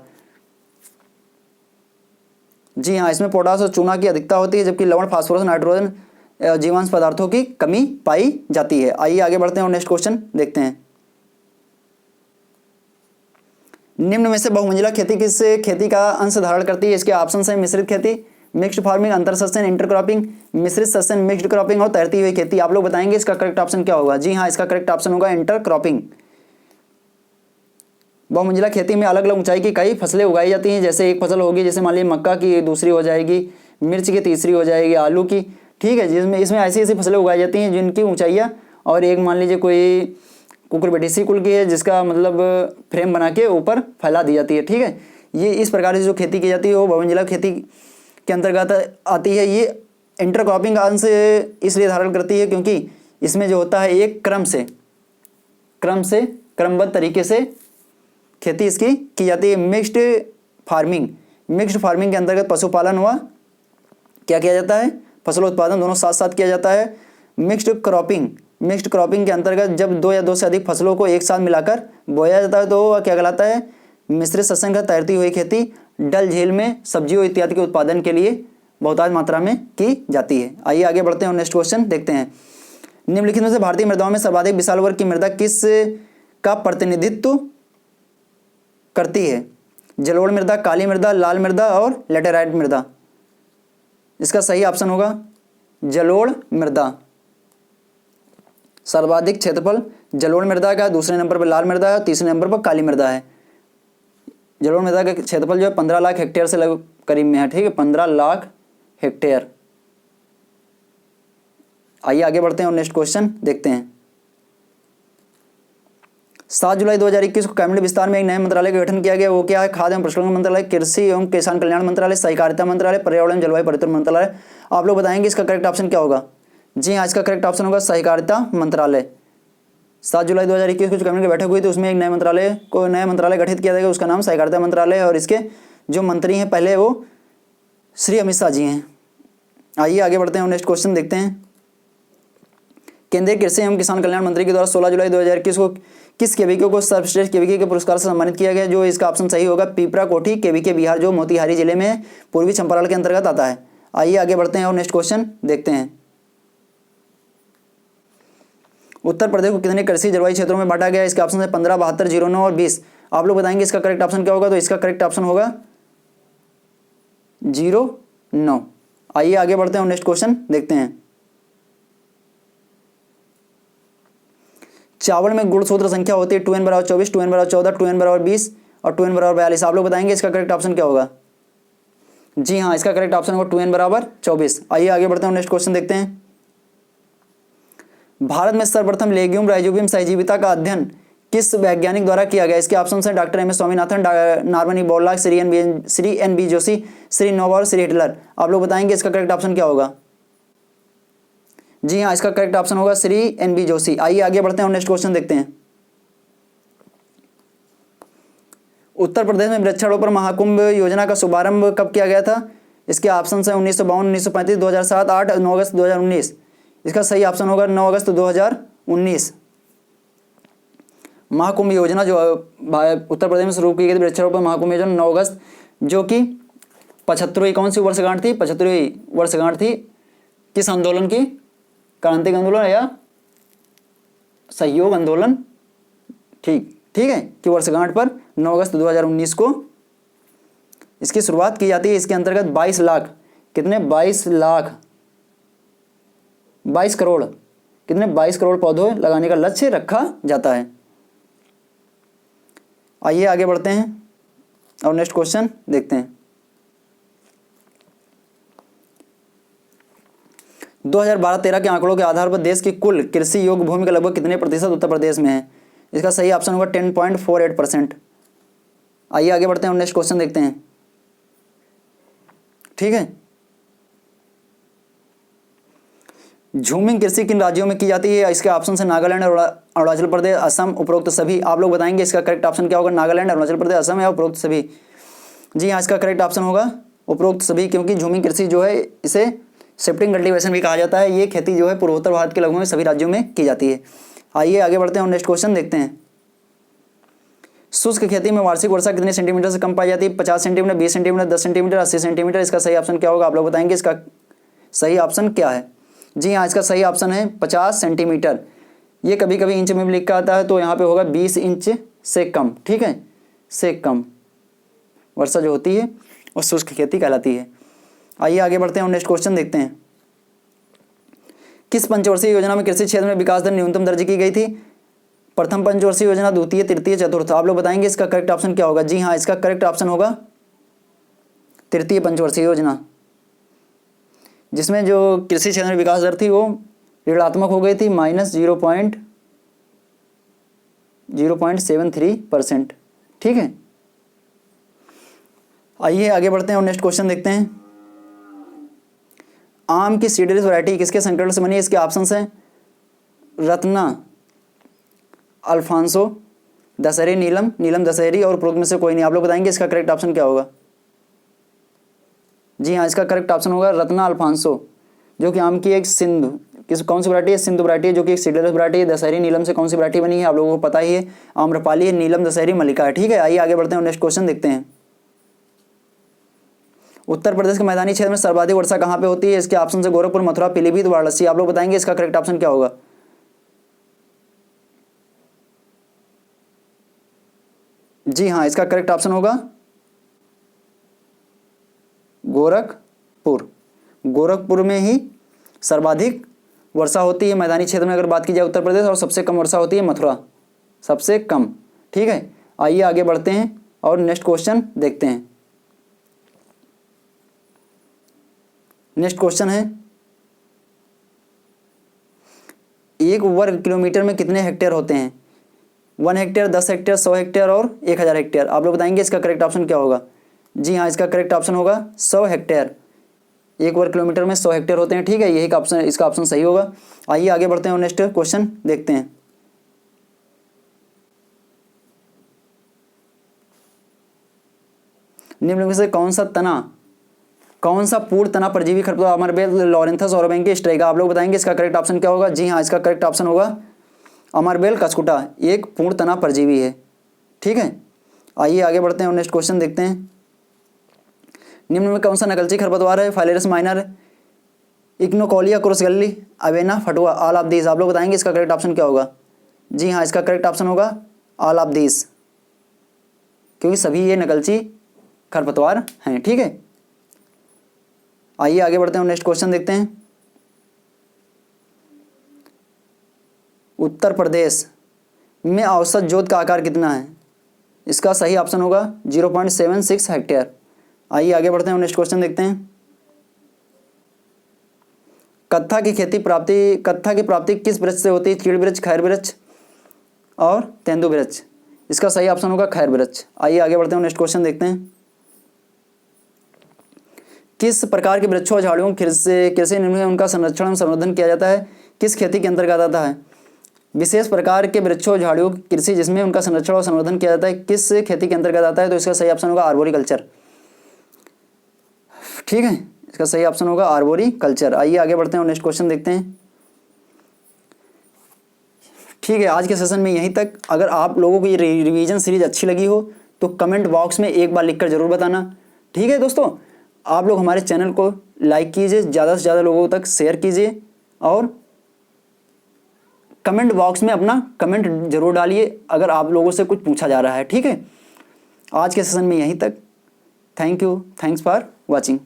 जी हाँ, इसमें पोटास और चूना की अधिकता होती है, जबकि लवण, फास्फोरस, नाइट्रोजन जीवांश पदार्थों की कमी पाई जाती है। आइए आगे बढ़ते हैं और नेक्स्ट क्वेश्चन देखते हैं। निम्न में से बहुमंजिला खेती किस खेती का अंश धारण करती है? इसके ऑप्शन हैं मिश्रित खेती, मिक्स्ड फार्मिंग, अंतर सस्टेन, इंटरक्रॉपिंग, मिश्रित सस्टेन, मिक्स्ड क्रॉपिंग और तैरती हुई खेती। आप लोग बताएंगे इसका करेक्ट ऑप्शन क्या होगा? जी हाँ, इसका करेक्ट ऑप्शन होगा इंटरक्रॉपिंग। बहुमंजिला खेती में अलग अलग ऊंचाई की कई फसलें उगाई जाती हैं। जैसे एक फसल होगी, जैसे मान लीजिए मक्का की, दूसरी हो जाएगी मिर्च की, तीसरी हो जाएगी आलू की, ठीक है। जिसमें इसमें ऐसी ऐसी फसलें उगाई जाती हैं जिनकी ऊंचाइयाँ, और एक मान लीजिए कोई कुकुरबिटेसी कुल की है, जिसका मतलब फ्रेम बना के ऊपर फैला दी जाती है, ठीक है। ये इस प्रकार से जो खेती की जाती है वो बहुमंजिला खेती के अंतर्गत आती है। ये इंटरक्रॉपिंग अंश इसलिए धारण करती है क्योंकि इसमें जो होता है एक क्रमबद्ध तरीके से खेती इसकी की जाती है। मिक्स्ड फार्मिंग के अंतर्गत पशुपालन व क्या किया जाता है? फसल उत्पादन दोनों साथ साथ किया जाता है। मिक्स्ड क्रॉपिंग के अंतर्गत जब 2 या 2 से अधिक फसलों को एक साथ मिलाकर बोया जाता है तो वह क्या कहलाता है? मिश्रित सस्यन का तैरती हुई खेती डल झील में सब्जियों इत्यादि के उत्पादन के लिए बहुतायत मात्रा में की जाती है। आइए आगे बढ़ते हैं और नेक्स्ट क्वेश्चन देखते हैं। निम्नलिखित में से भारतीय मृदाओं में सर्वाधिक विशाल वर्ग की मृदा किस का प्रतिनिधित्व करती है? जलोढ़ मृदा, काली मृदा, लाल मृदा और लेटेराइट मृदा। इसका सही ऑप्शन होगा जलोढ़ मृदा। सर्वाधिक क्षेत्रफल जलोढ़ मृदा का, दूसरे नंबर पर लाल मृदा है, तीसरे नंबर पर काली मृदा है। जलोढ़ मृदा का क्षेत्रफल जो है 15 लाख हेक्टेयर से लगभग करीब में है, ठीक है, 15 लाख हेक्टेयर। आइए आगे बढ़ते हैं और नेक्स्ट क्वेश्चन देखते हैं। 7 जुलाई 2021 को कैबिनेट विस्तार में एक नए मंत्रालय का गठन किया गया। वो क्या है? खाद्य एवं प्रसंस्करण मंत्रालय, कृषि एवं किसान कल्याण मंत्रालय, सहकारिता मंत्रालय, पर्यावरण एवं जलवायु परिवर्तन मंत्रालय। आप लोग बताएंगे इसका करेक्ट ऑप्शन क्या होगा? जी हाँ, इसका करेक्ट ऑप्शन होगा सहकारिता मंत्रालय। 7 जुलाई 2021 को जो कैबिनेट की बैठक हुई थी उसमें एक नया मंत्रालय गठित किया गया, उसका नाम सहकारिता मंत्रालय है और इसके जो मंत्री हैं पहले वो श्री अमित शाह जी हैं। आइए आगे बढ़ते हैं और नेक्स्ट क्वेश्चन देखते हैं। केंद्रीय कृषि एवं किसान कल्याण मंत्री के द्वारा 16 जुलाई 2021 को किस केवीके को सर्वश्रेष्ठ केवीके के पुरस्कार से सम्मानित किया गया? जो इसका ऑप्शन सही होगा पीपरा कोठी केवीके बिहार, जो मोतिहारी जिले में पूर्वी चंपारण के अंतर्गत आता है। आइए आगे बढ़ते हैं और नेक्स्ट क्वेश्चन देखते हैं। उत्तर प्रदेश को कितने कृषि जलवायु क्षेत्रों में बांटा गया? इसके ऑप्शन है 15, 72, 09 और 20। आप लोग बताएंगे इसका करेक्ट ऑप्शन क्या होगा? तो इसका करेक्ट ऑप्शन होगा 09। आइए आगे बढ़ते हैं और नेक्स्ट क्वेश्चन देखते हैं। चावल में गुणसूत्र संख्या होती है 2n बराबर 24, 2n बराबर 14, 2n बराबर 20 और 2n बराबर 42। आप लोग बताएंगे इसका करेक्ट ऑप्शन क्या होगा? जी हाँ, इसका करेक्ट ऑप्शन होगा 2n बराबर 24। आइए आगे बढ़ते हैं और नेक्स्ट क्वेश्चन देखते हैं। भारत में सर्वप्रथम लेग्यूम राइजोबियम सहजीविता का अध्ययन किस वैज्ञानिक द्वारा किया गया? इसके ऑप्शन हैं doctor M S. Swaminathan, Norman E. Borlaug, Shri N B. Joshi, Shri Nova और श्री हिटलर। आप लोग बताएंगे इसका करेक्ट ऑप्शन क्या होगा? जी हाँ, इसका करेक्ट ऑप्शन होगा श्री एन.बी. जोशी। आइए आगे बढ़ते हैं और नेक्स्ट क्वेश्चन देखते हैं। उत्तर प्रदेश में वृक्षारोपण महाकुंभ योजना का शुभारंभ कब किया गया था? इसके ऑप्शन हैं 1952, 1935, 2007, 8, 9 अगस्त 2019। इसका सही ऑप्शन होगा 9 अगस्त 2019। महाकुंभ योजना जो उत्तर प्रदेश में शुरू की गई थी, वृक्षारोपण महाकुंभ योजना 9 अगस्त, जो कि 75वीं कौन सी वर्षगांठ थी? 75वीं वर्षगांठ थी किस आंदोलन की? क्रांतिक आंदोलन या सहयोग आंदोलन, ठीक है, कि वर्षगांठ पर 9 अगस्त 2019 को इसकी शुरुआत की जाती है। इसके अंतर्गत 22 लाख कितने? 22 करोड़ कितने? 22 करोड़ पौधे लगाने का लक्ष्य रखा जाता है। आइए आगे बढ़ते हैं और नेक्स्ट क्वेश्चन देखते हैं। 2012-13 के आंकड़ों के आधार पर देश की कुल कृषि योग्य भूमि का लगभग कितने प्रतिशत उत्तर प्रदेश में है? इसका सही ऑप्शन होगा 10.48%। आइए आगे बढ़ते हैं और नेक्स्ट क्वेश्चन देखते हैं। ठीक है, झूमिंग कृषि किन राज्यों में की जाती है? इसके ऑप्शन है नागालैंड, अरुणाचल प्रदेश, असम, उपरोक्त सभी। आप लोग बताएंगे इसका करेक्ट ऑप्शन क्या होगा? नागालैंड, अरुणाचल प्रदेश, असम या उपरोक्त सभी? जी हाँ, इसका करेक्ट ऑप्शन होगा उपरोक्त सभी, क्योंकि झूमिंग कृषि जो है इसे शिफ्टिंग कल्टीवेशन भी कहा जाता है। ये खेती जो है पूर्वोत्तर भारत के लगभग सभी राज्यों में की जाती है। आइए आगे बढ़ते हैं और नेक्स्ट क्वेश्चन देखते हैं। शुष्क खेती में वार्षिक वर्षा कितने सेंटीमीटर से कम पाई जाती है? 50 सेंटीमीटर, 20 सेंटीमीटर, 10 सेंटीमीटर, 80 सेंटीमीटर। इसका सही ऑप्शन क्या होगा? आप लोग बताएंगे इसका सही ऑप्शन क्या है? जी हाँ, इसका सही ऑप्शन है 50 सेंटीमीटर। ये कभी कभी इंच में भी लिखा आता है, तो यहाँ पे होगा 20 इंच से कम। ठीक है, से कम वर्षा जो होती है वो शुष्क खेती कहलाती है। आइए आगे बढ़ते हैं और नेक्स्ट क्वेश्चन देखते हैं। किस पंचवर्षीय योजना में कृषि क्षेत्र में विकास दर न्यूनतम दर्ज की गई थी? प्रथम पंचवर्षीय योजना, द्वितीय, तृतीय, चतुर्थ। आप लोग बताएंगे इसका करेक्ट ऑप्शन क्या होगा? जी हाँ, इसका करेक्ट ऑप्शन होगा तृतीय पंचवर्षीय योजना, जिसमें जो कृषि क्षेत्र में विकास दर थी वो ऋणात्मक हो गई थी, -0.73%। ठीक है, आइए आगे बढ़ते हैं और नेक्स्ट क्वेश्चन देखते हैं। आम की सीडलेस वैरायटी किसके संकरण से बनी है? इसके ऑप्शंस हैं रत्ना, अल्फांसो, दशहरी, नीलम दशहरी और उपरोक्त में से कोई नहीं। आप लोग बताएंगे इसका करेक्ट ऑप्शन क्या होगा? जी हाँ, इसका करेक्ट ऑप्शन होगा रत्ना अल्फांसो, जो कि आम की एक कौन सी वैरायटी है? सिंधु वैरायटी है, जो कि एक सीडलेस वैरायटी है। दशहरी, नीलम से कौन सी वैरायटी बनी है? आप लोगों को पता ही है, आम्रपाली है, नीलम, दशहरी, मल्लिका है। ठीक है, आइए आगे बढ़ते हैं और नेक्स्ट क्वेश्चन देखते हैं। उत्तर प्रदेश के मैदानी क्षेत्र में सर्वाधिक वर्षा कहाँ पे होती है? इसके ऑप्शन से गोरखपुर, मथुरा, पीलीभीत, वाराणसी। आप लोग बताएंगे इसका करेक्ट ऑप्शन क्या होगा? जी हाँ, इसका करेक्ट ऑप्शन होगा गोरखपुर में ही सर्वाधिक वर्षा होती है मैदानी क्षेत्र में अगर बात की जाए उत्तर प्रदेश, और सबसे कम वर्षा होती है मथुरा, सबसे कम। ठीक है, आइए आगे बढ़ते हैं और नेक्स्ट क्वेश्चन देखते हैं। नेक्स्ट क्वेश्चन है 1 वर्ग किलोमीटर में कितने हेक्टेयर होते हैं? 1 हेक्टेयर, 10 हेक्टेयर, 100 हेक्टेयर और 1000 हेक्टेयर। आप लोग बताएंगे इसका करेक्ट ऑप्शन क्या होगा। जी हाँ, इसका करेक्ट ऑप्शन होगा 100 हेक्टेयर। 1 वर्ग किलोमीटर में 100 हेक्टेयर होते हैं। ठीक है, यही का ऑप्शन, इसका ऑप्शन सही होगा। आइए आगे बढ़ते हैं और नेक्स्ट क्वेश्चन देखते हैं। निम्न में से कौन सा पूर्ण तना परजीवी खरपतवार अमरबेल, लॉरेंथस और बेंके स्ट्राइका। आप लोग बताएंगे इसका करेक्ट ऑप्शन क्या होगा। जी हाँ, इसका करेक्ट ऑप्शन होगा अमरबेल कस्कुटा, एक पूर्ण तना परजीवी है। ठीक है, आइए आगे बढ़ते हैं और नेक्स्ट क्वेश्चन देखते हैं। निम्न में कौन सा नकलची खरपतवार है। फाइलेरिस माइनर, इग्नोकोलिया क्रोसगल्ली, Avena fatua, all of these. आप लोग बताएंगे इसका करेक्ट ऑप्शन क्या होगा। जी हाँ, इसका करेक्ट ऑप्शन होगा ऑल ऑफ दीज, क्योंकि सभी ये नकलची खरपतवार हैं। ठीक है, आइए आगे बढ़ते हैं और नेक्स्ट क्वेश्चन देखते हैं। उत्तर प्रदेश में औसत जोत का आकार कितना है। इसका सही ऑप्शन होगा 0.76 हेक्टेयर। आइए आगे बढ़ते हैं और नेक्स्ट क्वेश्चन देखते हैं। कत्था की प्राप्ति किस वृक्ष से होती है। चीड़ वृक्ष, खैर वृक्ष और तेंदु वृक्ष। इसका सही ऑप्शन होगा खैर वृक्ष। आइए आगे बढ़ते हैं और नेक्स्ट क्वेश्चन देखते हैं। किस प्रकार के वृक्षों और झाड़ियों कृषि में उनका संरक्षण और संवर्धन किया जाता है। किस खेती के अंतर्गत आता है। विशेष प्रकार के वृक्षों और झाड़ियों की कृषि जिसमें उनका संरक्षण और संवर्धन किया जाता है, किस खेती के अंतर्गत आता है। तो इसका सही ऑप्शन होगा आर्बोरिकल्चर। ठीक है, इसका सही ऑप्शन होगा आर्बोरिकल्चर। आइए आगे बढ़ते हैं और नेक्स्ट क्वेश्चन देखते हैं। ठीक है, आज के सेशन में यहीं तक। अगर आप लोगों को ये रिवीजन सीरीज अच्छी लगी हो तो कमेंट बॉक्स में एक बार लिखकर जरूर बताना। ठीक है दोस्तों, आप लोग हमारे चैनल को लाइक कीजिए, ज़्यादा से ज़्यादा लोगों तक शेयर कीजिए और कमेंट बॉक्स में अपना कमेंट जरूर डालिए अगर आप लोगों से कुछ पूछा जा रहा है। ठीक है, आज के सेशन में यहीं तक। Thank you, thanks for watching.